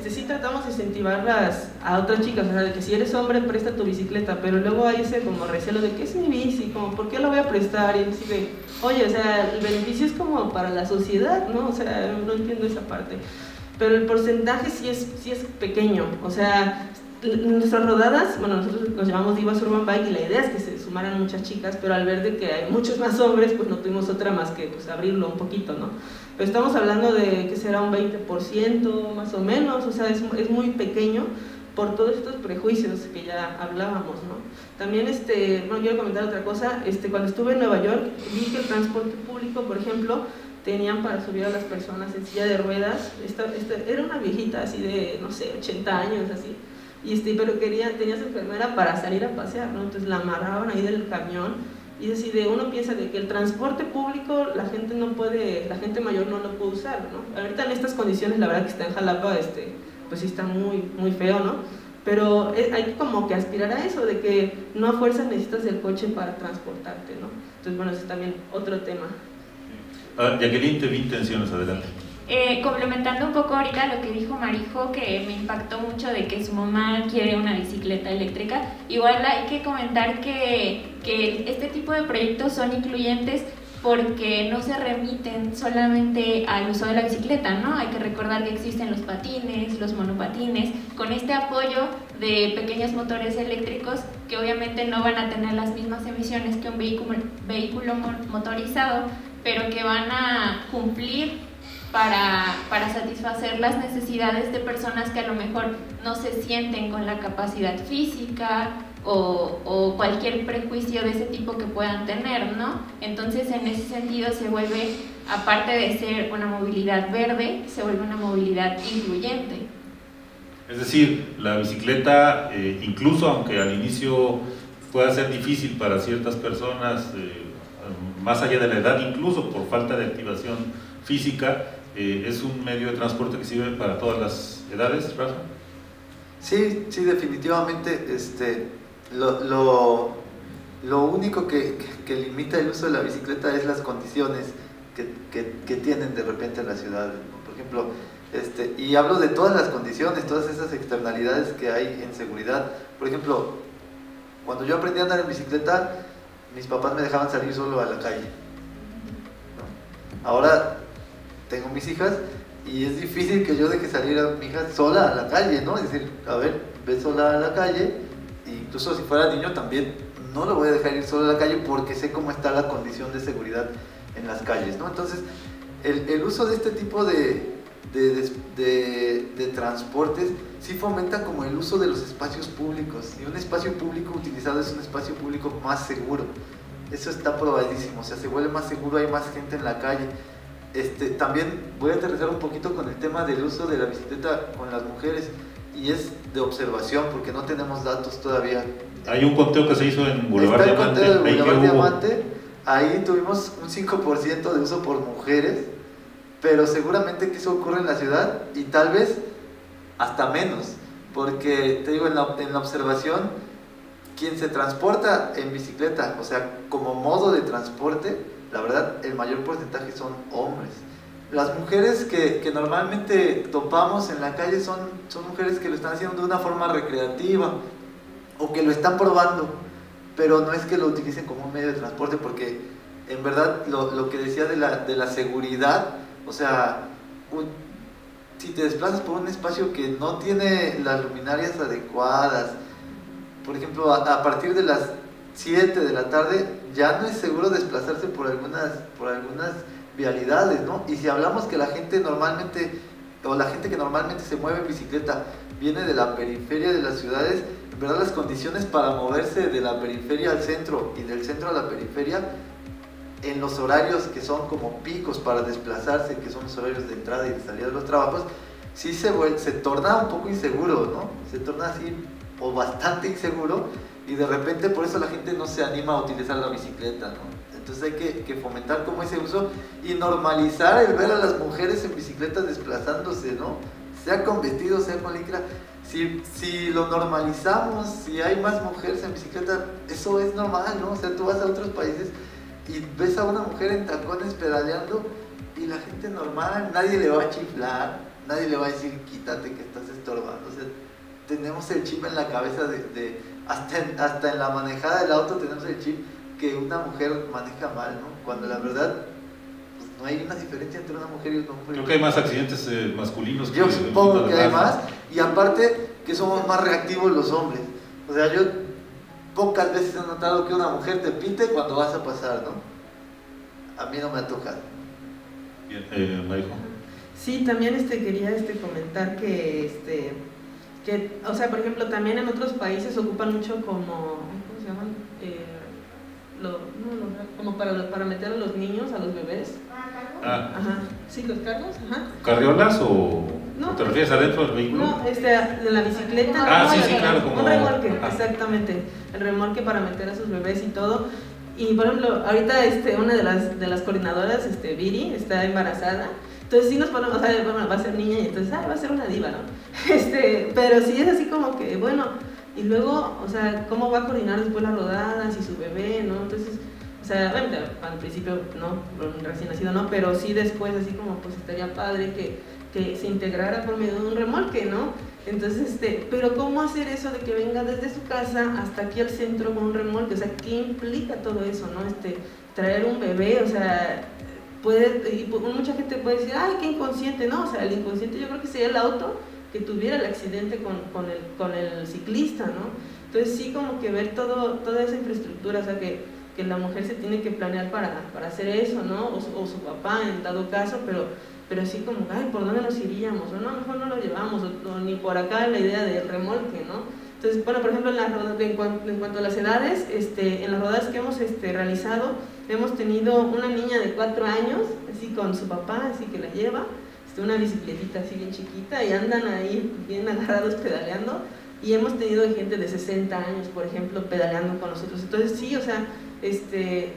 sí tratamos de incentivarlas a otras chicas, o sea, de que si eres hombre presta tu bicicleta, pero luego hay ese como recelo de que es mi bici, como ¿por qué la voy a prestar? Y así de, oye, o sea, el beneficio es como para la sociedad, ¿no? O sea, no entiendo esa parte, pero el porcentaje sí es pequeño, o sea, nuestras rodadas, bueno, nosotros nos llamamos Divas Urban Bike y la idea es que se sumaran muchas chicas, pero al ver de que hay muchos más hombres, pues no tuvimos otra más que pues abrirlo un poquito, ¿no? Pero estamos hablando de que será un 20% más o menos, o sea, es muy pequeño por todos estos prejuicios que ya hablábamos, ¿no? También, bueno, quiero comentar otra cosa, cuando estuve en Nueva York, vi que el transporte público, por ejemplo, tenían para subir a las personas en silla de ruedas, era una viejita así de, no sé, 80 años, así, pero tenía su enfermera para salir a pasear, ¿no? Entonces la amarraban ahí del camión. Y es así de, uno piensa de que el transporte público la gente mayor no lo puede usar, ¿no? Ahorita en estas condiciones, la verdad que está en Jalapa, pues sí está muy, muy feo, ¿no? Pero hay como que aspirar a eso, de que no a fuerza necesitas del coche para transportarte, ¿no? Entonces, bueno, ese es también otro tema. Jacqueline, te vi intenciones, adelante. Complementando un poco ahorita lo que dijo Marijo, que me impactó mucho de que su mamá quiere una bicicleta eléctrica, igual hay que comentar que este tipo de proyectos son incluyentes porque no se remiten solamente al uso de la bicicleta, ¿no? Hay que recordar que existen los patines, los monopatines, con este apoyo de pequeños motores eléctricos que obviamente no van a tener las mismas emisiones que un vehículo motorizado, pero que van a cumplir para satisfacer las necesidades de personas que a lo mejor no se sienten con la capacidad física o cualquier prejuicio de ese tipo que puedan tener, ¿no? Entonces, en ese sentido se vuelve, aparte de ser una movilidad verde, se vuelve una movilidad incluyente. Es decir, la bicicleta, incluso aunque al inicio pueda ser difícil para ciertas personas, más allá de la edad, incluso por falta de activación física, es un medio de transporte que sirve para todas las edades, Rafa. Sí, definitivamente. Lo único que limita el uso de la bicicleta es las condiciones que tienen de repente en la ciudad. Por ejemplo, y hablo de todas las condiciones, todas esas externalidades que hay en seguridad. Por ejemplo, cuando yo aprendí a andar en bicicleta, mis papás me dejaban salir solo a la calle, ¿no? Ahora tengo mis hijas y es difícil que yo deje salir a mi hija sola a la calle, ¿no? Es decir, a ver, ve sola a la calle, e incluso si fuera niño también no lo voy a dejar ir solo a la calle porque sé cómo está la condición de seguridad en las calles, ¿no? Entonces, el uso de este tipo de transportes sí fomenta como el uso de los espacios públicos, y un espacio público utilizado es un espacio público más seguro. eso está probadísimo, o sea, se vuelve más seguro, hay más gente en la calle. También voy a aterrizar un poquito con el tema del uso de la bicicleta con las mujeres, y es de observación, porque no tenemos datos todavía. Hay un conteo que se hizo en Boulevard Está Diamante. El conteo de Boulevard Diamante, ahí tuvimos un 5% de uso por mujeres, pero seguramente que eso ocurre en la ciudad, y tal vez hasta menos, porque te digo, en la observación, quien se transporta en bicicleta, o sea, como modo de transporte, la verdad, el mayor porcentaje son hombres. Las mujeres que normalmente topamos en la calle son mujeres que lo están haciendo de una forma recreativa, o que lo están probando, pero no es que lo utilicen como un medio de transporte, porque en verdad lo que decía de la seguridad, o sea, si te desplazas por un espacio que no tiene las luminarias adecuadas, por ejemplo, a partir de las 7 de la tarde ya no es seguro desplazarse por algunas vialidades, ¿no? Y si hablamos que la gente que normalmente se mueve en bicicleta viene de la periferia de las ciudades, en verdad las condiciones para moverse de la periferia al centro y del centro a la periferia, en los horarios que son como picos para desplazarse, que son los horarios de entrada y de salida de los trabajos, sí se torna un poco inseguro, ¿no? Se torna así, o bastante inseguro, y de repente por eso la gente no se anima a utilizar la bicicleta, ¿no? Entonces hay que fomentar como ese uso y normalizar el ver a las mujeres en bicicleta desplazándose, ¿no? Sea con vestido, sea con licra. Si lo normalizamos, si hay más mujeres en bicicleta, eso es normal, ¿no? O sea, tú vas a otros países y ves a una mujer en tacones pedaleando y la gente normal, nadie le va a chiflar, nadie le va a decir quítate que estás estorbando. O sea, tenemos el chip en la cabeza hasta en la manejada del auto tenemos el chip que una mujer maneja mal, ¿no? Cuando la verdad pues, no hay una diferencia entre una mujer y un hombre. Creo que hay más accidentes masculinos que yo supongo que hay más, y aparte que somos más reactivos los hombres. O sea, yo pocas veces he notado que una mujer te pite cuando vas a pasar, ¿no? A mí no me ha tocado. Bien, Maijo. Sí, también quería comentar que o sea, por ejemplo, también en otros países ocupan mucho como, ¿cómo se llaman? Como para meter a los niños, a los bebés. Ajá. Sí, los cargos, ajá. ¿Carriolas o no, te refieres adentro del vehículo? No, de la bicicleta. Sí, claro, como un remolque, exactamente. El remolque para meter a sus bebés y todo. Y por ejemplo, ahorita una de las coordinadoras, Viri, está embarazada. Entonces sí nos ponemos, bueno, va a ser niña y entonces, va a ser una diva, ¿no? Pero sí es así como que, bueno, y luego, o sea, ¿cómo va a coordinar después las rodadas y su bebé, ¿no? Entonces, o sea, bueno, al principio, no, recién nacido, no, pero sí después, así como, pues estaría padre que se integrara por medio de un remolque, ¿no? Entonces, pero ¿cómo hacer eso de que venga desde su casa hasta aquí al centro con un remolque? O sea, ¿qué implica todo eso, no? Traer un bebé, o sea, mucha gente puede decir, ay, qué inconsciente, ¿no? O sea, el inconsciente yo creo que sería el auto que tuviera el accidente con el ciclista, ¿no? Entonces sí, como que ver toda esa infraestructura, o sea, que la mujer se tiene que planear para hacer eso, ¿no? O su papá en dado caso, pero sí como, ay, ¿por dónde nos iríamos? O no, mejor no lo llevamos, o ni por acá la idea del remolque, ¿no? Entonces, bueno, por ejemplo, en cuanto a las edades, en las rodadas que hemos realizado, hemos tenido una niña de 4 años, así con su papá, así que la lleva, una bicicletita así bien chiquita, y andan ahí bien agarrados pedaleando, y hemos tenido gente de 60 años, por ejemplo, pedaleando con nosotros. Entonces sí, o sea,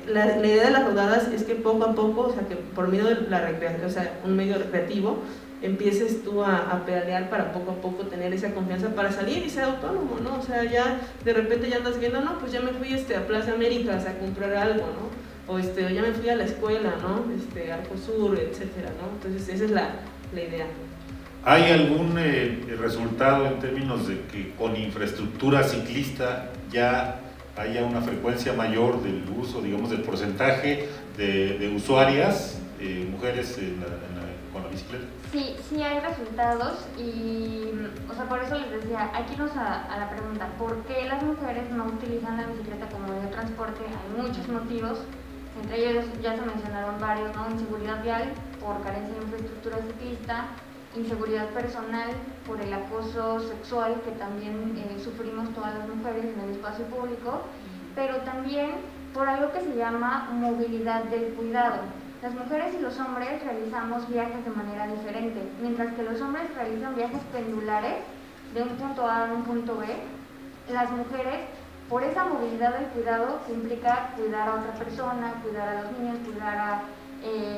la idea de las rodadas es que poco a poco, o sea, que por medio de la recreación, o sea, un medio recreativo, empieces tú a pedalear para poco a poco tener esa confianza para salir y ser autónomo, ¿no? O sea, ya de repente ya andas viendo, no, pues ya me fui a Plaza Américas a comprar algo, ¿no? O ya me fui a la escuela, ¿no? Arco Sur, etcétera, ¿no? Entonces esa es la idea. ¿Hay algún resultado en términos de que con infraestructura ciclista ya haya una frecuencia mayor del uso, digamos, del porcentaje de usuarias, mujeres con la bicicleta? Sí hay resultados y, o sea, por eso les decía, aquí nos a la pregunta, ¿por qué las mujeres no utilizan la bicicleta como medio de transporte? Hay muchos motivos, entre ellos ya se mencionaron varios, ¿no? Inseguridad vial por carencia de infraestructura ciclista, inseguridad personal por el acoso sexual que también sufrimos todas las mujeres en el espacio público, pero también por algo que se llama movilidad del cuidado. Las mujeres y los hombres realizamos viajes de manera diferente. Mientras que los hombres realizan viajes pendulares de un punto A a un punto B, las mujeres, por esa movilidad del cuidado, que implica cuidar a otra persona, cuidar a los niños, cuidar a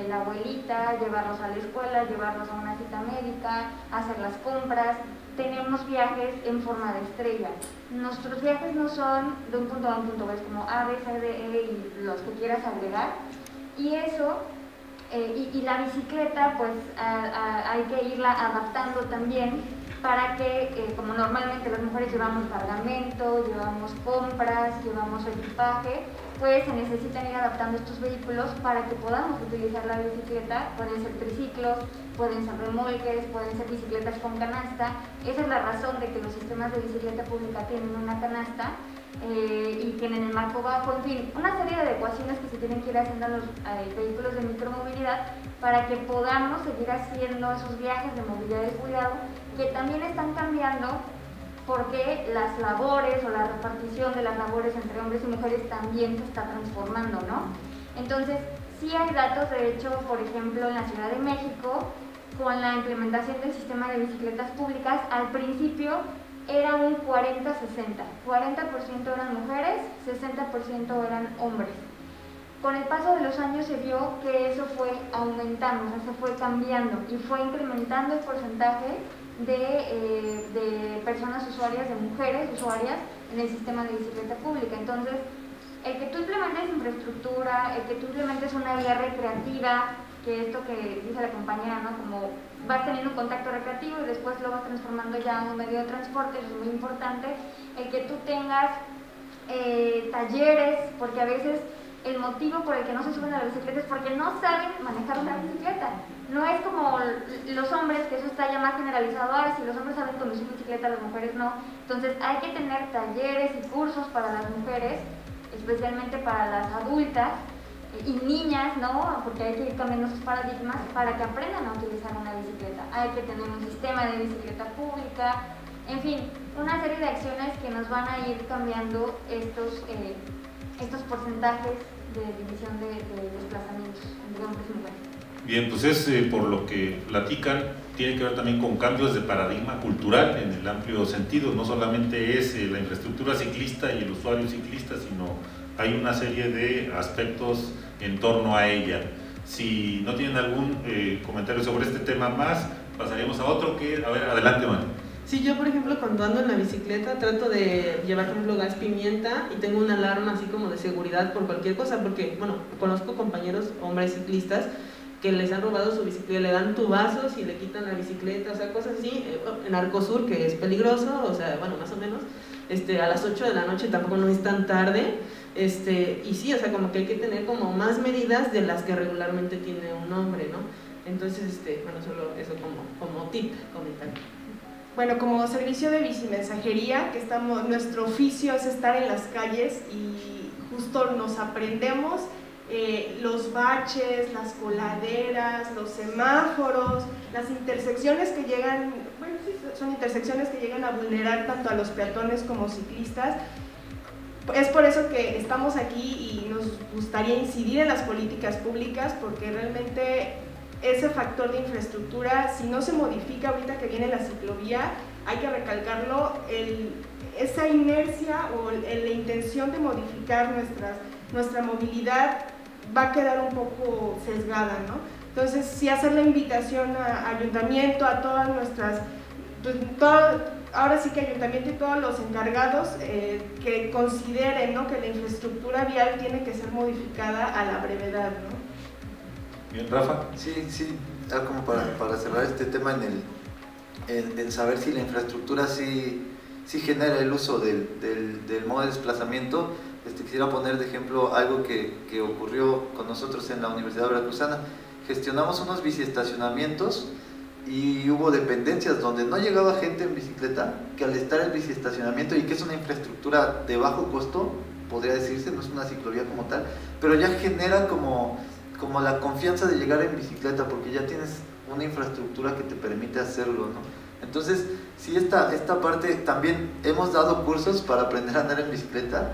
la abuelita, llevarlos a la escuela, llevarlos a una cita médica, hacer las compras. Tenemos viajes en forma de estrella. Nuestros viajes no son de un punto A a un punto B, es como A, B, C, D, E y los que quieras agregar. Y eso, y la bicicleta, pues hay que irla adaptando también para que, como normalmente las mujeres llevamos cargamento, llevamos compras, llevamos equipaje, pues se necesitan ir adaptando estos vehículos para que podamos utilizar la bicicleta. Pueden ser triciclos, pueden ser remolques, pueden ser bicicletas con canasta. Esa es la razón de que los sistemas de bicicleta pública tienen una canasta y tienen el marco bajo, en fin, una serie de adecuaciones que se tienen que ir haciendo a los vehículos de micromovilidad para que podamos seguir haciendo esos viajes de movilidad y cuidado, que también están cambiando porque las labores o la repartición de las labores entre hombres y mujeres también se está transformando, ¿no? Entonces, sí hay datos, de hecho, por ejemplo, en la Ciudad de México, con la implementación del sistema de bicicletas públicas, al principio era un 40-60, 40% eran mujeres, 60% eran hombres. Con el paso de los años se vio que eso fue aumentando, o sea, se fue cambiando y fue incrementando el porcentaje de personas usuarias, de mujeres usuarias en el sistema de bicicleta pública. Entonces, el que tú implementes infraestructura, el que tú implementes una vía recreativa, que esto que dice la compañera, ¿no? Como vas teniendo un contacto recreativo y después lo vas transformando ya en un medio de transporte, eso es muy importante. El que tú tengas talleres, porque a veces el motivo por el que no se suben a la bicicleta es porque no saben manejar una bicicleta. No es como los hombres, que eso está ya más generalizado. Si los hombres saben conducir bicicleta, las mujeres no. Entonces hay que tener talleres y cursos para las mujeres, especialmente para las adultas y niñas, ¿no? Porque hay que ir cambiando esos paradigmas para que aprendan a utilizar una bicicleta. Hay que tener un sistema de bicicleta pública, en fin, una serie de acciones que nos van a ir cambiando estos porcentajes de división de desplazamientos entre hombres y mujeres. Bien, pues por lo que platican, tiene que ver también con cambios de paradigma cultural en el amplio sentido. No solamente es la infraestructura ciclista y el usuario ciclista, sino hay una serie de aspectos en torno a ella. Si no tienen algún comentario sobre este tema más, pasaríamos a otro que, a ver, adelante, Manu. Sí, yo por ejemplo cuando ando en la bicicleta trato de llevar, por ejemplo, gas pimienta y tengo una alarma así como de seguridad por cualquier cosa, porque, bueno, conozco compañeros, hombres ciclistas, que les han robado su bicicleta, le dan tubazos y le quitan la bicicleta, o sea, cosas así. En Arcosur, que es peligroso, o sea, bueno, más o menos, a las 8 de la noche tampoco no es tan tarde, y sí, o sea, como que hay que tener como más medidas de las que regularmente tiene un hombre, ¿no? Entonces, bueno, solo eso como tip, comentario. Bueno, como servicio de bicimensajería, que nuestro oficio es estar en las calles y justo nos aprendemos los baches, las coladeras, los semáforos, las intersecciones que llegan, bueno, sí, son intersecciones que llegan a vulnerar tanto a los peatones como ciclistas. Es por eso que estamos aquí y nos gustaría incidir en las políticas públicas, porque realmente ese factor de infraestructura, si no se modifica ahorita que viene la ciclovía, hay que recalcarlo, esa inercia o la intención de modificar nuestra movilidad va a quedar un poco sesgada, ¿no? Entonces, sí hacer la invitación a ayuntamiento, a todas nuestras, ahora sí que ayuntamiento y todos los encargados que consideren, ¿no?, que la infraestructura vial tiene que ser modificada a la brevedad, ¿no? Bien, Rafa. Sí, como para cerrar este tema en saber si la infraestructura sí genera el uso del modo de desplazamiento. Quisiera poner de ejemplo algo que ocurrió con nosotros en la Universidad Veracruzana. Gestionamos unos biciestacionamientos y hubo dependencias donde no llegaba gente en bicicleta, que al estar el biciestacionamiento, y que es una infraestructura de bajo costo, podría decirse, no es una ciclovía como tal, pero ya genera como la confianza de llegar en bicicleta, porque ya tienes una infraestructura que te permite hacerlo, ¿no? Entonces, sí, esta parte, también hemos dado cursos para aprender a andar en bicicleta,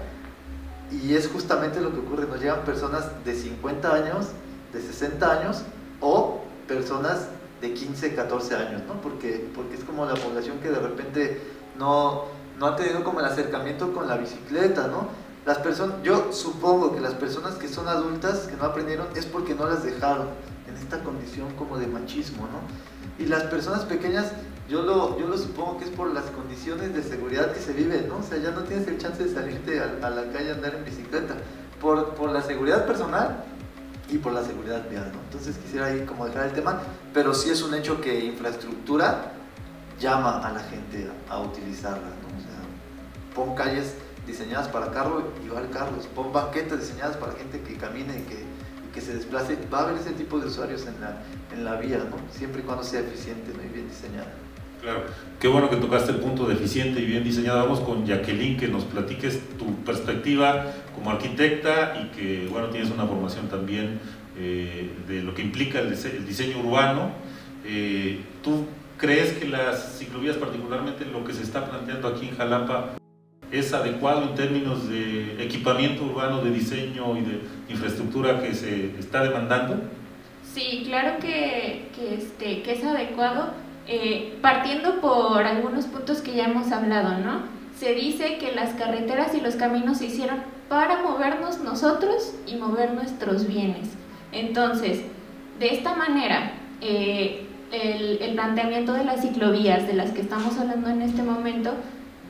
y es justamente lo que ocurre, nos llegan personas de 50 años, de 60 años, o personas de 15, 14 años, ¿no? Porque es como la población que de repente no ha tenido como el acercamiento con la bicicleta, ¿no? Las personas, yo supongo que las personas que son adultas, que no aprendieron, es porque no las dejaron en esta condición como de machismo, ¿no? Y las personas pequeñas, yo lo supongo que es por las condiciones de seguridad que se viven, ¿no? O sea, ya no tienes el chance de salirte a la calle a andar en bicicleta, por la seguridad personal y por la seguridad vial, ¿no? Entonces quisiera ahí como dejar el tema, pero sí es un hecho que infraestructura llama a la gente a utilizarla, ¿no? O sea, pon calles diseñadas para carro y va el carros, pon banquetas diseñadas para gente que camine y que se desplace, va a haber ese tipo de usuarios en la vía, ¿no? Siempre y cuando sea eficiente, ¿no? Y bien diseñada. Claro, qué bueno que tocaste el punto de eficiente y bien diseñado. Vamos con Jacqueline, que nos platiques tu perspectiva como arquitecta y que, bueno, tienes una formación también de lo que implica el diseño urbano. ¿Tú crees que las ciclovías, particularmente lo que se está planteando aquí en Jalapa, es adecuado en términos de equipamiento urbano, de diseño y de infraestructura que se está demandando? Sí, claro que es adecuado. Partiendo por algunos puntos que ya hemos hablado, ¿no? Se dice que las carreteras y los caminos se hicieron para movernos nosotros y mover nuestros bienes. Entonces, de esta manera, el planteamiento de las ciclovías de las que estamos hablando en este momento,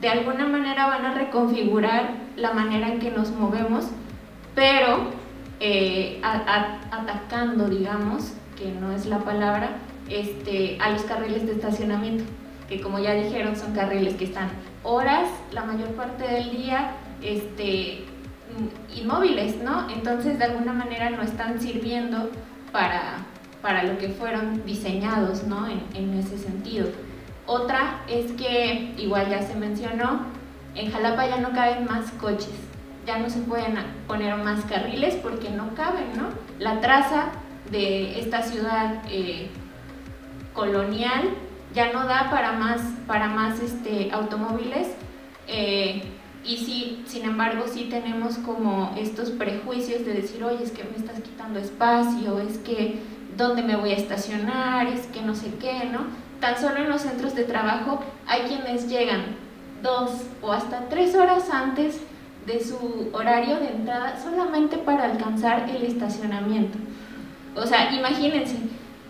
de alguna manera van a reconfigurar la manera en que nos movemos, pero atacando, digamos, que no es la palabra, a los carriles de estacionamiento, que como ya dijeron son carriles que están horas, la mayor parte del día, inmóviles, ¿no? Entonces de alguna manera no están sirviendo para lo que fueron diseñados, ¿no? En ese sentido. Otra es que, igual ya se mencionó, en Jalapa ya no caben más coches, ya no se pueden poner más carriles porque no caben, ¿no? La traza de esta ciudad colonial ya no da para más automóviles, y sí, sin embargo sí tenemos como estos prejuicios de decir, oye, es que me estás quitando espacio, es que dónde me voy a estacionar, es que no sé qué, ¿no? Tan solo en los centros de trabajo hay quienes llegan 2 o hasta 3 horas antes de su horario de entrada solamente para alcanzar el estacionamiento. O sea, imagínense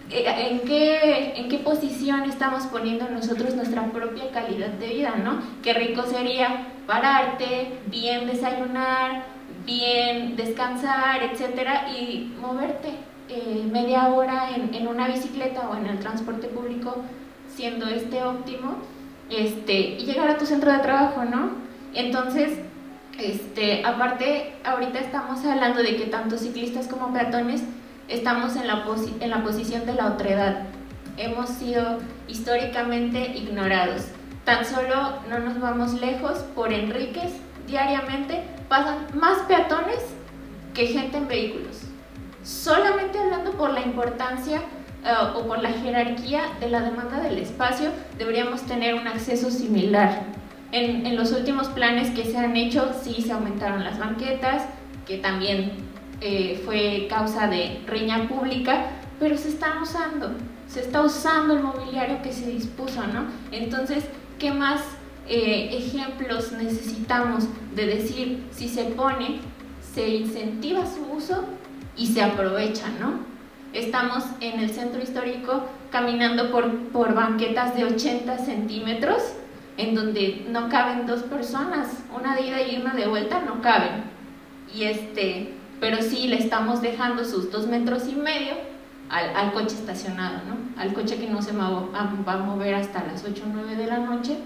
en qué posición estamos poniendo nosotros nuestra propia calidad de vida, ¿no? Qué rico sería pararte, bien desayunar, bien descansar, etcétera, y moverte media hora en una bicicleta o en el transporte público, siendo óptimo, y llegar a tu centro de trabajo, ¿no? Entonces, aparte, ahorita estamos hablando de que tanto ciclistas como peatones estamos en la posición de la otredad. Hemos sido históricamente ignorados. Tan solo no nos vamos lejos, por Enríquez diariamente pasan más peatones que gente en vehículos. Solamente hablando por la importancia o por la jerarquía de la demanda del espacio, deberíamos tener un acceso similar. En los últimos planes que se han hecho, sí se aumentaron las banquetas, que también fue causa de riña pública, pero se está usando el mobiliario que se dispuso, ¿no? Entonces, ¿qué más ejemplos necesitamos de decir, si se pone, se incentiva su uso y se aprovecha, ¿no? Estamos en el centro histórico caminando por banquetas de 80 centímetros, en donde no caben 2 personas, una de ida y una de vuelta no caben, pero sí le estamos dejando sus 2,5 metros al coche estacionado, ¿no? Al coche que no se va a mover hasta las 8 o 9 de la noche,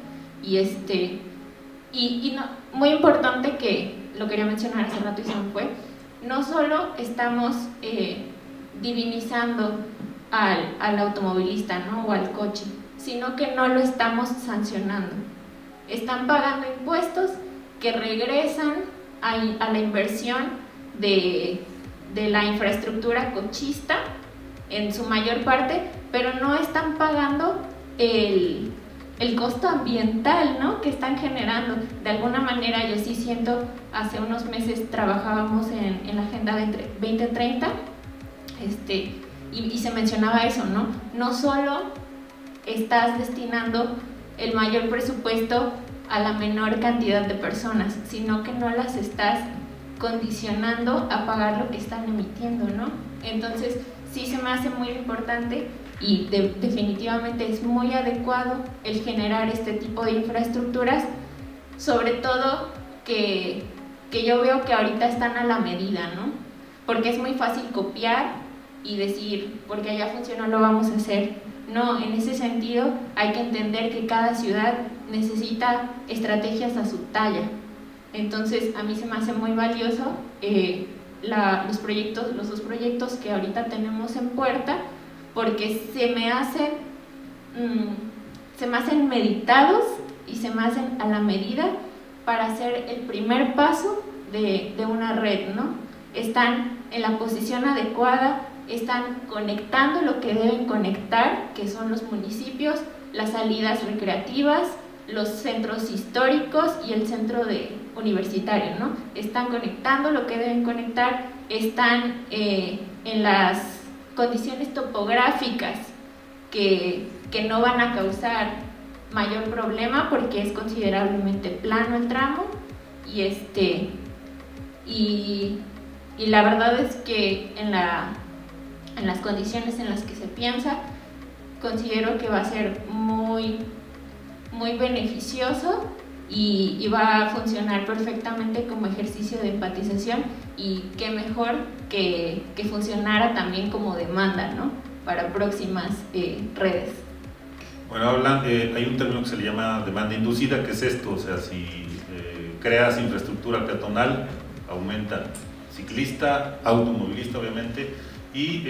y no, muy importante, que lo quería mencionar hace rato y se me fue, no solo estamos divinizando al automovilista, ¿no? O al coche, sino que no lo estamos sancionando. Están pagando impuestos que regresan a la inversión de la infraestructura cochista en su mayor parte, pero no están pagando el costo ambiental, ¿no?, que están generando. De alguna manera yo sí siento, hace unos meses trabajábamos en la Agenda 2030, y se mencionaba eso, ¿no? No solo estás destinando el mayor presupuesto a la menor cantidad de personas, sino que no las estás condicionando a pagar lo que están emitiendo, ¿no? Entonces sí se me hace muy importante y definitivamente es muy adecuado el generar este tipo de infraestructuras, sobre todo que yo veo que ahorita están a la medida, ¿no? Porque es muy fácil copiar y decir, porque allá funcionó, lo vamos a hacer. No, en ese sentido hay que entender que cada ciudad necesita estrategias a su talla. Entonces a mí se me hace muy valioso los dos proyectos que ahorita tenemos en puerta, porque se me hacen meditados y se me hacen a la medida para hacer el primer paso de una red, ¿no? Están en la posición adecuada, están conectando lo que deben conectar, que son los municipios, las salidas recreativas, los centros históricos y el centro universitario, ¿no? Están conectando lo que deben conectar, están en las condiciones topográficas que no van a causar mayor problema porque es considerablemente plano el tramo, y la verdad es que en las condiciones en las que se piensa, considero que va a ser muy beneficioso y va a funcionar perfectamente como ejercicio de empatización, y qué mejor que funcionara también como demanda, ¿no?, para próximas redes. Bueno, hay un término que se le llama demanda inducida, que es esto, o sea, si creas infraestructura peatonal, aumenta ciclista, automovilista obviamente, y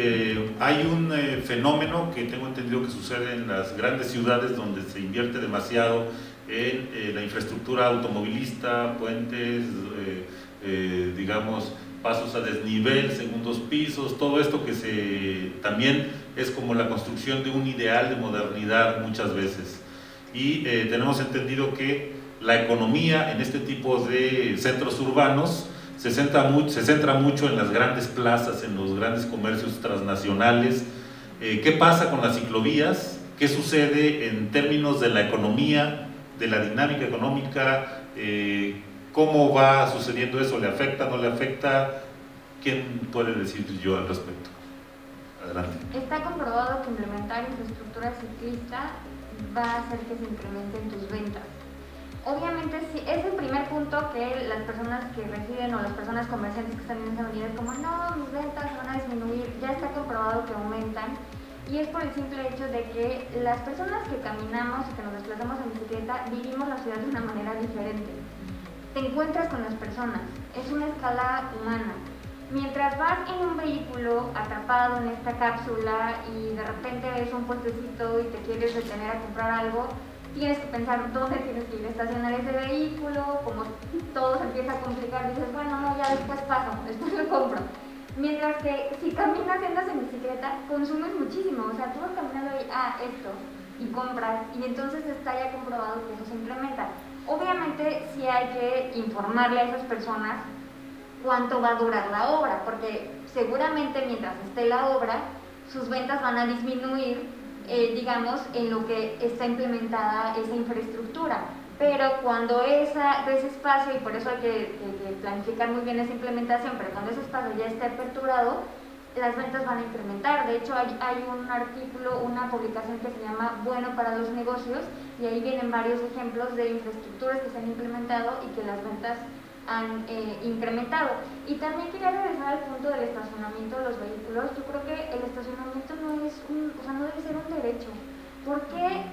hay un fenómeno que tengo entendido que sucede en las grandes ciudades donde se invierte demasiado en la infraestructura automovilista, puentes, digamos, pasos a desnivel, segundos pisos, todo esto que también es como la construcción de un ideal de modernidad muchas veces. Y tenemos entendido que la economía en este tipo de centros urbanos se centra mucho en las grandes plazas, en los grandes comercios transnacionales. ¿Qué pasa con las ciclovías? ¿Qué sucede en términos de la economía, de la dinámica económica? ¿Cómo va sucediendo eso? ¿Le afecta, no le afecta? ¿Quién puede decir yo al respecto? Adelante. Está comprobado que implementar infraestructura ciclista va a hacer que se incrementen tus ventas. Obviamente sí, es el primer punto que las personas que residen o las personas comerciantes que están en esa avenida es como, no, mis ventas van a disminuir, ya está comprobado que aumentan, y es por el simple hecho de que las personas que caminamos y que nos desplazamos en bicicleta vivimos la ciudad de una manera diferente. Te encuentras con las personas, es una escala humana. Mientras vas en un vehículo atrapado en esta cápsula y de repente ves un puestecito y te quieres detener a comprar algo, tienes que pensar dónde tienes que ir a estacionar ese vehículo, como todo se empieza a complicar, dices, bueno, no, ya después paso, después lo compro. Mientras que si caminas y andas en bicicleta, consumes muchísimo, o sea, tú vas caminando y, esto, y compras, y entonces está ya comprobado que eso se implementa. Obviamente sí hay que informarle a esas personas cuánto va a durar la obra, porque seguramente mientras esté la obra, sus ventas van a disminuir, digamos, en lo que está implementada esa infraestructura. Pero cuando ese espacio, y por eso hay que planificar muy bien esa implementación, pero cuando ese espacio ya esté aperturado, las ventas van a incrementar. De hecho, hay un artículo, una publicación que se llama Bueno para los negocios, y ahí vienen varios ejemplos de infraestructuras que se han implementado y que las ventas han incrementado. Y también quería regresar al punto del estacionamiento de los vehículos. Yo creo que el estacionamiento no debe ser un derecho. ¿Por qué?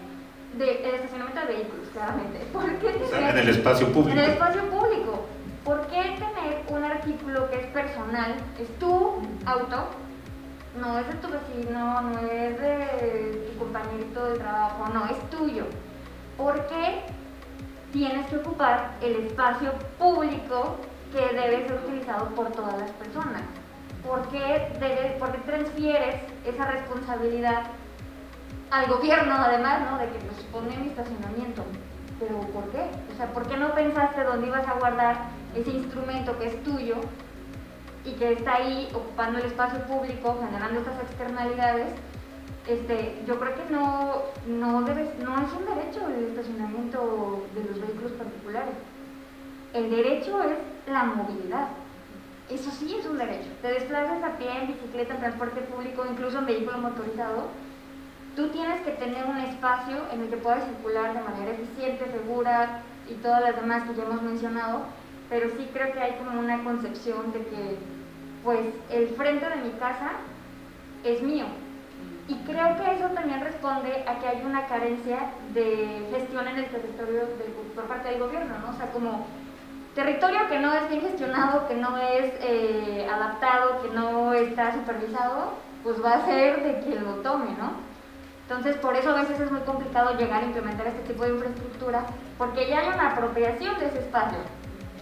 El estacionamiento de vehículos, claramente. ¿Por qué tener, en el espacio público? En el espacio público. ¿Por qué tener un artículo que es personal? Es tu auto, no es de tu vecino, no es de tu compañerito de trabajo, no, es tuyo. ¿Por qué tienes que ocupar el espacio público que debe ser utilizado por todas las personas? ¿Por qué transfieres esa responsabilidad al gobierno además, ¿no? De que pues pone mi estacionamiento. ¿Pero por qué? O sea, ¿por qué no pensaste dónde ibas a guardar ese instrumento que es tuyo y que está ahí ocupando el espacio público, generando estas externalidades? Yo creo que no es un derecho el estacionamiento de los vehículos particulares. El derecho es la movilidad. Eso sí es un derecho. Te desplazas a pie, en bicicleta, en transporte público, incluso en vehículo motorizado. Tú tienes que tener un espacio en el que puedas circular de manera eficiente, segura y todas las demás que ya hemos mencionado, pero sí creo que hay como una concepción de que pues el frente de mi casa es mío. Y creo que eso también responde a que hay una carencia de gestión en el territorio por parte del gobierno, ¿no? O sea, como territorio que no es bien gestionado, que no es adaptado, que no está supervisado, pues va a ser de quien lo tome, ¿no? Entonces, por eso a veces es muy complicado llegar a implementar este tipo de infraestructura, porque ya hay una apropiación de ese espacio.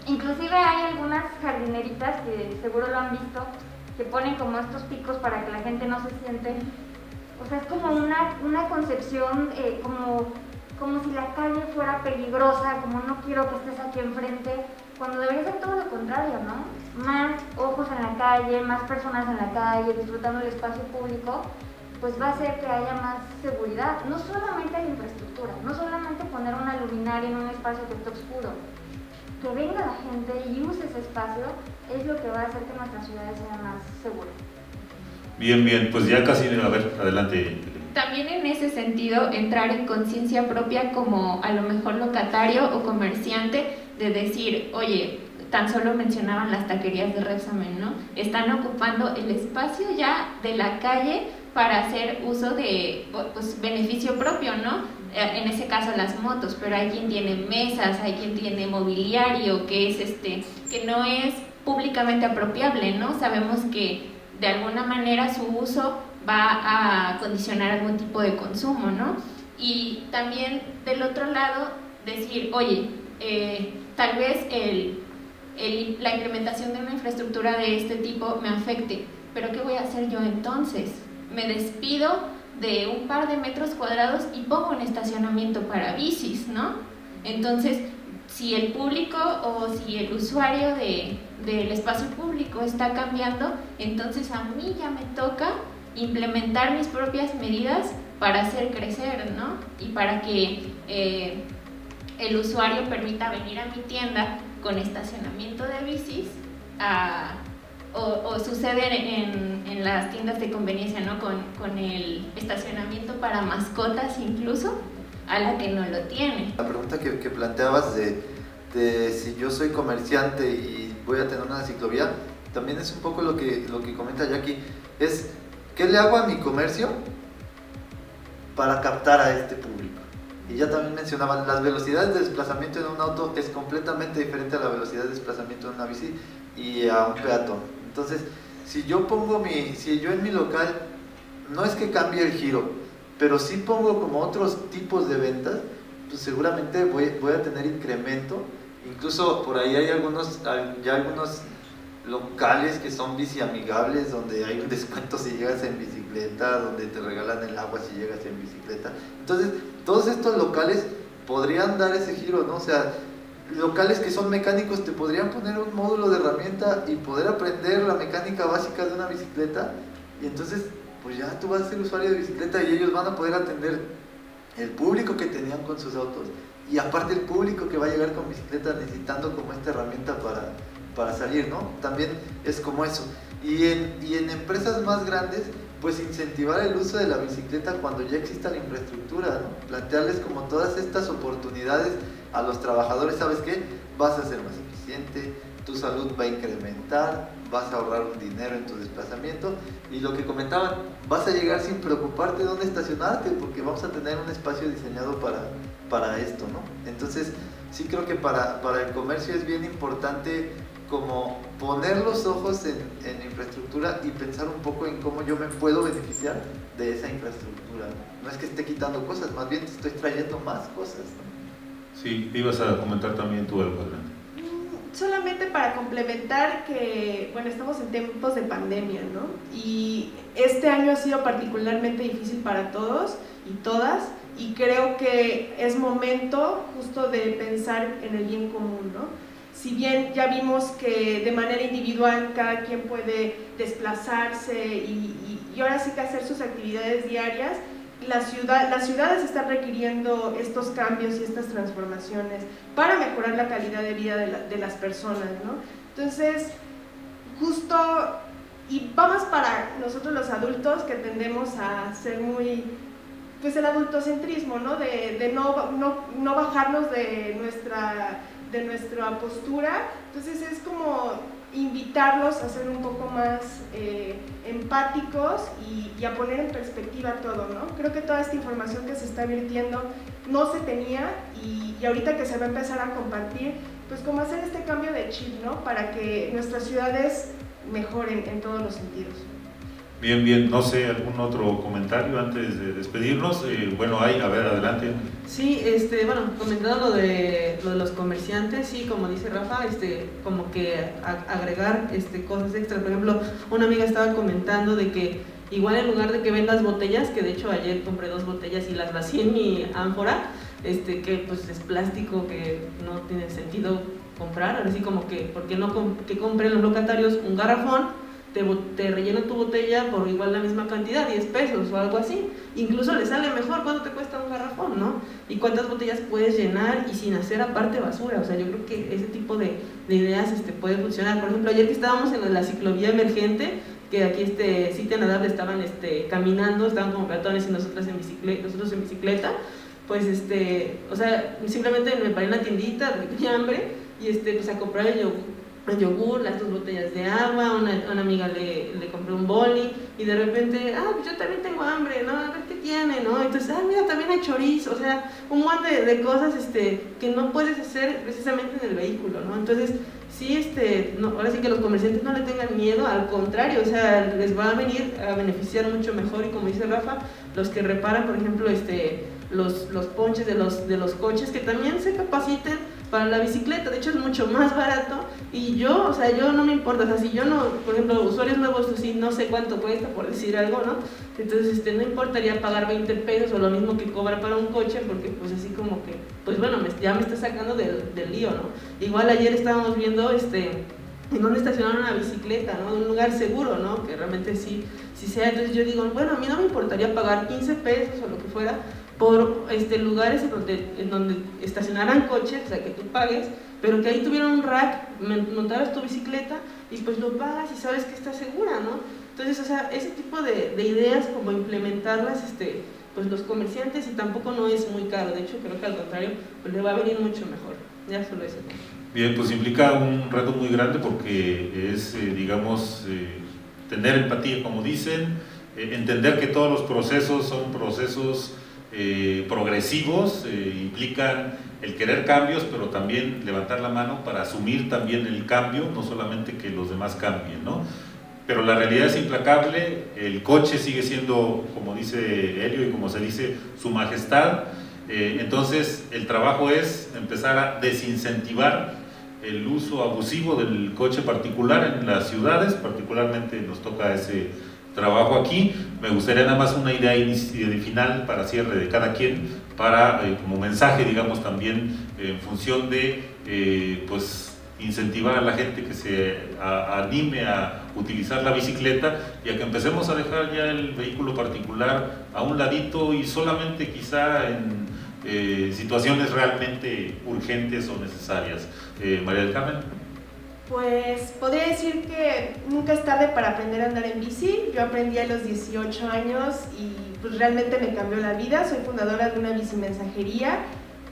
Inclusive hay algunas jardineritas, que seguro lo han visto, que ponen como estos picos para que la gente no se siente. O sea, es como una concepción como si la calle fuera peligrosa, como no quiero que estés aquí enfrente, cuando debería ser todo lo contrario, ¿no? Más ojos en la calle, más personas en la calle, disfrutando del espacio público, pues va a hacer que haya más seguridad, no solamente la infraestructura, no solamente poner una luminaria en un espacio que esté oscuro, que venga la gente y use ese espacio es lo que va a hacer que nuestras ciudades sean más seguras. Bien, pues ya casi, a ver, adelante. También en ese sentido, entrar en conciencia propia como a lo mejor locatario o comerciante, de decir, oye, tan solo mencionaban las taquerías de Repsamen, ¿no? Están ocupando el espacio ya de la calle para hacer uso de pues, beneficio propio, ¿no? En ese caso las motos, pero hay quien tiene mesas, hay quien tiene mobiliario que es que no es públicamente apropiable, ¿no? Sabemos que de alguna manera su uso va a condicionar algún tipo de consumo, ¿no? Y también del otro lado decir, oye, tal vez la implementación de una infraestructura de este tipo me afecte, pero ¿qué voy a hacer yo entonces? Me despido de un par de metros cuadrados y pongo un estacionamiento para bicis, ¿no? Entonces, si el público o si el usuario del espacio público está cambiando, entonces a mí ya me toca implementar mis propias medidas para hacer crecer, ¿no? Y para que el usuario permita venir a mi tienda con estacionamiento de bicis o sucede en las tiendas de conveniencia, ¿no? Con el estacionamiento para mascotas incluso, a la que no lo tiene. La pregunta que planteabas de si yo soy comerciante y voy a tener una ciclovía, también es un poco lo que comenta Jackie, es ¿qué le hago a mi comercio para captar a este público? Y ya también mencionaban, las velocidades de desplazamiento en un auto es completamente diferente a la velocidad de desplazamiento en una bici y a un peatón. Entonces, si yo en mi local, no es que cambie el giro, pero sí pongo como otros tipos de ventas, pues seguramente voy a tener incremento. Incluso por ahí hay algunos locales que son bici amigables, donde hay un descuento si llegas en bicicleta, donde te regalan el agua si llegas en bicicleta. Entonces, todos estos locales podrían dar ese giro, ¿no? O sea, locales que son mecánicos te podrían poner un módulo de herramienta y poder aprender la mecánica básica de una bicicleta, y entonces pues ya tú vas a ser usuario de bicicleta y ellos van a poder atender el público que tenían con sus autos, y aparte el público que va a llegar con bicicleta necesitando como esta herramienta para salir, ¿no? También es como eso. Y en empresas más grandes, pues incentivar el uso de la bicicleta cuando ya exista la infraestructura, ¿no? Plantearles como todas estas oportunidades a los trabajadores. ¿Sabes qué? Vas a ser más eficiente, tu salud va a incrementar, vas a ahorrar un dinero en tu desplazamiento, y lo que comentaban, vas a llegar sin preocuparte de dónde estacionarte, porque vamos a tener un espacio diseñado para esto, ¿no? Entonces, sí creo que para el comercio es bien importante como poner los ojos en infraestructura y pensar un poco en cómo yo me puedo beneficiar de esa infraestructura. No es que esté quitando cosas, más bien estoy trayendo más cosas, ¿no? Sí, ibas a comentar también tú algo, Adrián. solamente para complementar que, bueno, estamos en tiempos de pandemia, ¿no? Y este año ha sido particularmente difícil para todos y todas, y creo que es momento justo de pensar en el bien común, ¿no? Si bien ya vimos que de manera individual cada quien puede desplazarse y ahora sí que hacer sus actividades diarias, las ciudades están requiriendo estos cambios y estas transformaciones para mejorar la calidad de vida de las personas, ¿no? Entonces, justo, y vamos para nosotros los adultos que tendemos a ser muy, pues el adultocentrismo, ¿no? De no bajarnos de nuestra postura. Entonces es como invitarlos a ser un poco más empáticos y a poner en perspectiva todo, ¿no? Creo que toda esta información que se está virtiendo no se tenía y ahorita que se va a empezar a compartir, pues como hacer este cambio de chip, ¿no? Para que nuestras ciudades mejoren en todos los sentidos. Bien, no sé, ¿algún otro comentario antes de despedirnos? Bueno, a ver, adelante. Sí, bueno, comentando lo de los comerciantes, sí, como dice Rafa, como que agregar cosas extras. Por ejemplo, una amiga estaba comentando de que igual en lugar de que vendas botellas, que de hecho ayer compré 2 botellas y las vacié en mi ánfora, que pues es plástico, que no tiene sentido comprar, ahora sí como que, ¿por qué no que compren los locatarios un garrafón? Te rellenan tu botella por igual la misma cantidad, 10 pesos o algo así. Incluso le sale mejor. ¿Cuánto te cuesta un garrafón, no? Y cuántas botellas puedes llenar y sin hacer aparte basura. O sea, yo creo que ese tipo de ideas puede funcionar. Por ejemplo, ayer que estábamos en la ciclovía emergente, que aquí Sitio Nadable estaban caminando, estaban como peatones y nosotros en bicicleta, pues o sea, simplemente me paré en la tiendita porque tenía hambre y pues a comprar el yogur, las 2 botellas de agua, una amiga le compré un boli y de repente, pues yo también tengo hambre, ¿no? A ver qué tiene, ¿no? Entonces, mira, también hay chorizo, o sea, un montón de cosas que no puedes hacer precisamente en el vehículo, ¿no? Entonces, sí, ahora sí que los comerciantes no le tengan miedo, al contrario, o sea, les va a venir a beneficiar mucho mejor y como dice Rafa, los que reparan, por ejemplo, los ponches de los coches, que también se capaciten para la bicicleta, de hecho es mucho más barato y yo no me importa, o sea, si yo no, por ejemplo, usuarios nuevos, sí, no sé cuánto cuesta por decir algo, ¿no? Entonces, no importaría pagar 20 pesos o lo mismo que cobra para un coche, porque pues así como que, pues bueno, ya me está sacando del lío, ¿no? Igual ayer estábamos viendo, en dónde estacionar una bicicleta, ¿no? En un lugar seguro, ¿no? Que realmente sí sea, entonces yo digo, bueno, a mí no me importaría pagar 15 pesos o lo que fuera, por lugares en donde estacionaran coches, o sea, que tú pagues, pero que ahí tuvieran un rack, montaras tu bicicleta y pues lo pagas y sabes que está segura, ¿no? Entonces, o sea, ese tipo de ideas, como implementarlas, pues los comerciantes, y tampoco no es muy caro, de hecho creo que al contrario, pues le va a venir mucho mejor, ya solo eso. Bien, pues implica un reto muy grande porque es, digamos, tener empatía, como dicen, entender que todos los procesos son procesos progresivos, implican el querer cambios, pero también levantar la mano para asumir también el cambio, no solamente que los demás cambien, ¿no? Pero la realidad es implacable, el coche sigue siendo, como dice Helio y como se dice, su majestad, entonces el trabajo es empezar a desincentivar el uso abusivo del coche particular en las ciudades, particularmente nos toca ese trabajo aquí. Me gustaría nada más una idea final para cierre de cada quien, para como mensaje, digamos, también en función de pues incentivar a la gente que se anime a utilizar la bicicleta y a que empecemos a dejar ya el vehículo particular a un ladito y solamente quizá en situaciones realmente urgentes o necesarias. María del Carmen. Pues podría decir que nunca es tarde para aprender a andar en bici. Yo aprendí a los 18 años y pues realmente me cambió la vida. Soy fundadora de una bicimensajería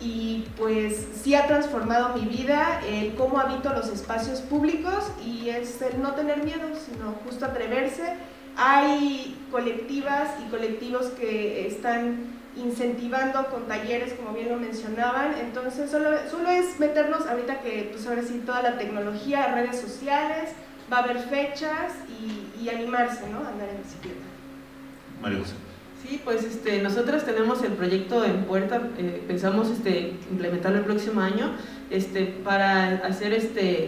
y pues sí ha transformado mi vida el cómo habito los espacios públicos y es el no tener miedo, sino justo atreverse. Hay colectivas y colectivos que están incentivando con talleres, como bien lo mencionaban, entonces solo es meternos ahorita que pues ahora sí toda la tecnología, redes sociales, va a haber fechas y animarse, ¿no? A andar en bicicleta. María José. Sí, pues nosotras tenemos el proyecto en puerta, pensamos implementarlo el próximo año para hacer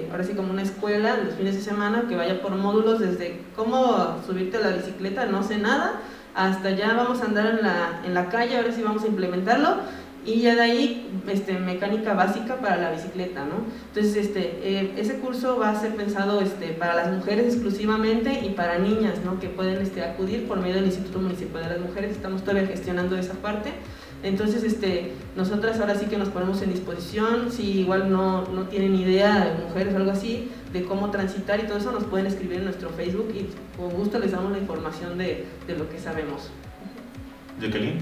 ahora sí como una escuela los fines de semana que vaya por módulos, desde cómo subirte a la bicicleta, no sé nada, hasta ya vamos a andar en la calle, ahora sí vamos a implementarlo, y ya de ahí mecánica básica para la bicicleta, ¿no? Entonces ese curso va a ser pensado para las mujeres exclusivamente y para niñas, ¿no? Que pueden acudir por medio del Instituto Municipal de las Mujeres. Estamos todavía gestionando esa parte. Entonces nosotras ahora sí que nos ponemos en disposición. Si igual no tienen idea de mujeres o algo así, de cómo transitar y todo eso, nos pueden escribir en nuestro Facebook y con gusto les damos la información de lo que sabemos. Jacqueline.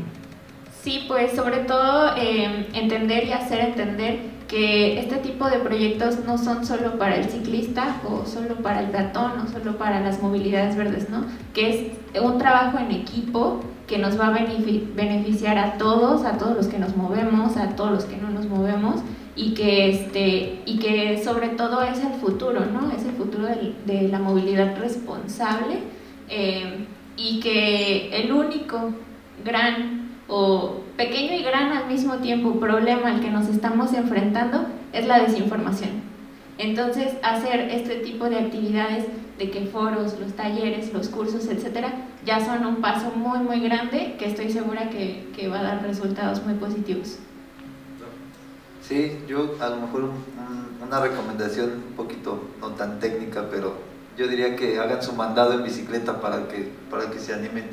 Sí, pues sobre todo entender y hacer entender que este tipo de proyectos no son solo para el ciclista o solo para el peatón o solo para las movilidades verdes, ¿no? Que es un trabajo en equipo que nos va a beneficiar a todos los que nos movemos, a todos los que no nos movemos, y que sobre todo es el futuro, ¿no? Es el futuro de la movilidad responsable, y que el único gran o pequeño y gran al mismo tiempo problema al que nos estamos enfrentando es la desinformación. Entonces, hacer este tipo de actividades, de que foros, los talleres, los cursos, etcétera, ya son un paso muy muy grande que estoy segura que va a dar resultados muy positivos. Sí, yo a lo mejor una recomendación un poquito no tan técnica, pero yo diría que hagan su mandado en bicicleta para que se animen.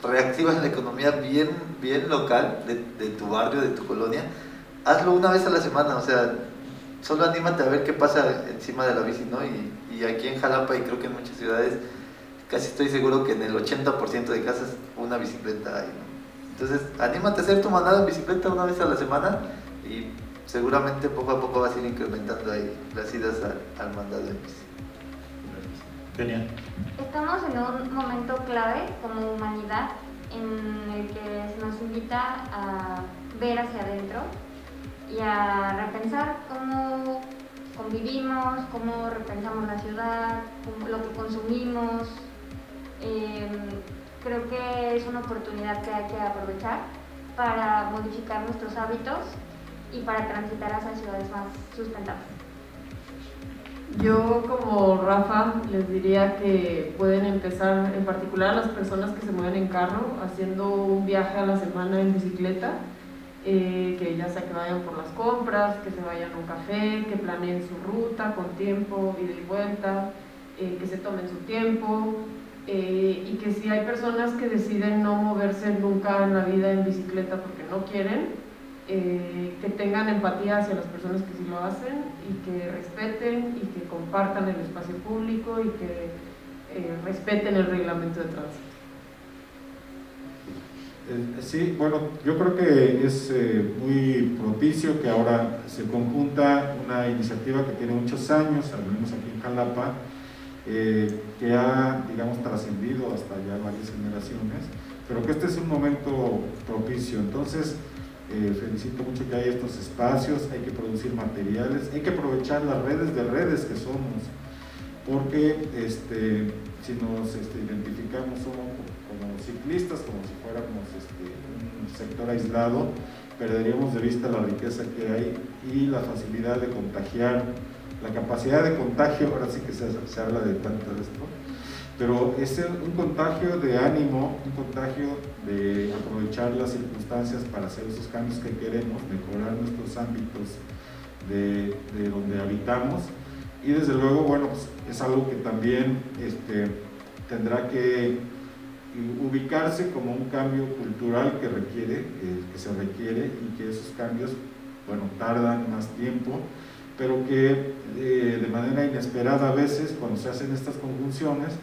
Reactivas la economía bien local de tu barrio, de tu colonia. Hazlo una vez a la semana, o sea, solo anímate a ver qué pasa encima de la bici, ¿no? Y aquí en Jalapa, y creo que en muchas ciudades, casi estoy seguro que en el 80% de casas una bicicleta hay, ¿no? Entonces, anímate a hacer tu mandado en bicicleta una vez a la semana y seguramente poco a poco vas a ir incrementando ahí las idas al mandado en bici. Genial. Estamos en un momento clave como humanidad en el que se nos invita a ver hacia adentro y a repensar cómo convivimos, cómo repensamos la ciudad, lo que consumimos. Creo que es una oportunidad que hay que aprovechar para modificar nuestros hábitos y para transitar hacia ciudades más sustentables. Yo, como Rafa, les diría que pueden empezar, en particular las personas que se mueven en carro, haciendo un viaje a la semana en bicicleta, que ya sea que vayan por las compras, que se vayan a un café, que planeen su ruta con tiempo, ida y vuelta, que se tomen su tiempo, y que si hay personas que deciden no moverse nunca en la vida en bicicleta porque no quieren, que tengan empatía hacia las personas que sí lo hacen y que respeten y que compartan el espacio público y que respeten el reglamento de tránsito. Sí, bueno, yo creo que es muy propicio que ahora se conjunta una iniciativa que tiene muchos años, al menos aquí en Jalapa, que ha, digamos, trascendido hasta ya varias generaciones, pero que este es un momento propicio. Entonces, felicito mucho que haya estos espacios, hay que producir materiales, hay que aprovechar las redes de redes que somos, porque si nos identificamos como ciclistas, como si fuéramos un sector aislado, perderíamos de vista la riqueza que hay y la facilidad de contagiar, la capacidad de contagio. Ahora sí que se habla de tanto de esto, pero es un contagio de ánimo, un contagio de aprovechar las circunstancias para hacer esos cambios que queremos, mejorar nuestros ámbitos de donde habitamos, y desde luego, bueno, pues es algo que también tendrá que ubicarse como un cambio cultural que se requiere, y que esos cambios, bueno, tardan más tiempo, pero que de manera inesperada a veces, cuando se hacen estas conjunciones,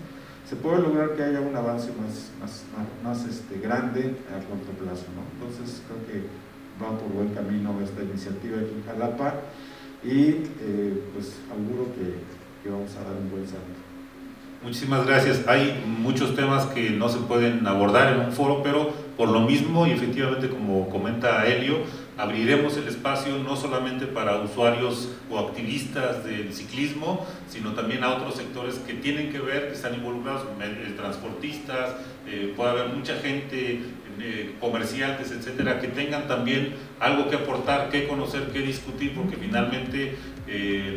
se puede lograr que haya un avance más grande a corto plazo, ¿no? Entonces creo que va por buen camino esta iniciativa aquí en Jalapa, y pues auguro que vamos a dar un buen salto. Muchísimas gracias. Hay muchos temas que no se pueden abordar en un foro, pero por lo mismo, y efectivamente como comenta Helio, abriremos el espacio no solamente para usuarios o activistas del ciclismo, sino también a otros sectores que tienen que ver, que están involucrados, transportistas, puede haber mucha gente comerciantes, etcétera, que tengan también algo que aportar, que conocer, que discutir, porque finalmente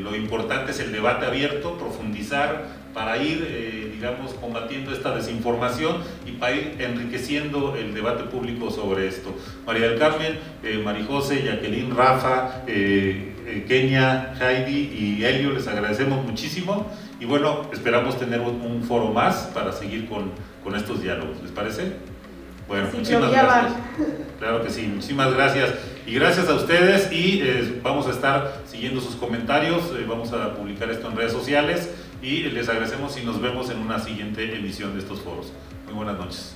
lo importante es el debate abierto, profundizar para ir, digamos, combatiendo esta desinformación y para ir enriqueciendo el debate público sobre esto. María del Carmen, María José, Jacqueline, Rafa, Kenia, Heidi y Helio, les agradecemos muchísimo y bueno, esperamos tener un foro más para seguir con estos diálogos. ¿Les parece? Bueno, muchísimas gracias. Claro que sí, muchísimas gracias. Y gracias a ustedes y vamos a estar siguiendo sus comentarios, vamos a publicar esto en redes sociales y les agradecemos y nos vemos en una siguiente emisión de estos foros. Muy buenas noches.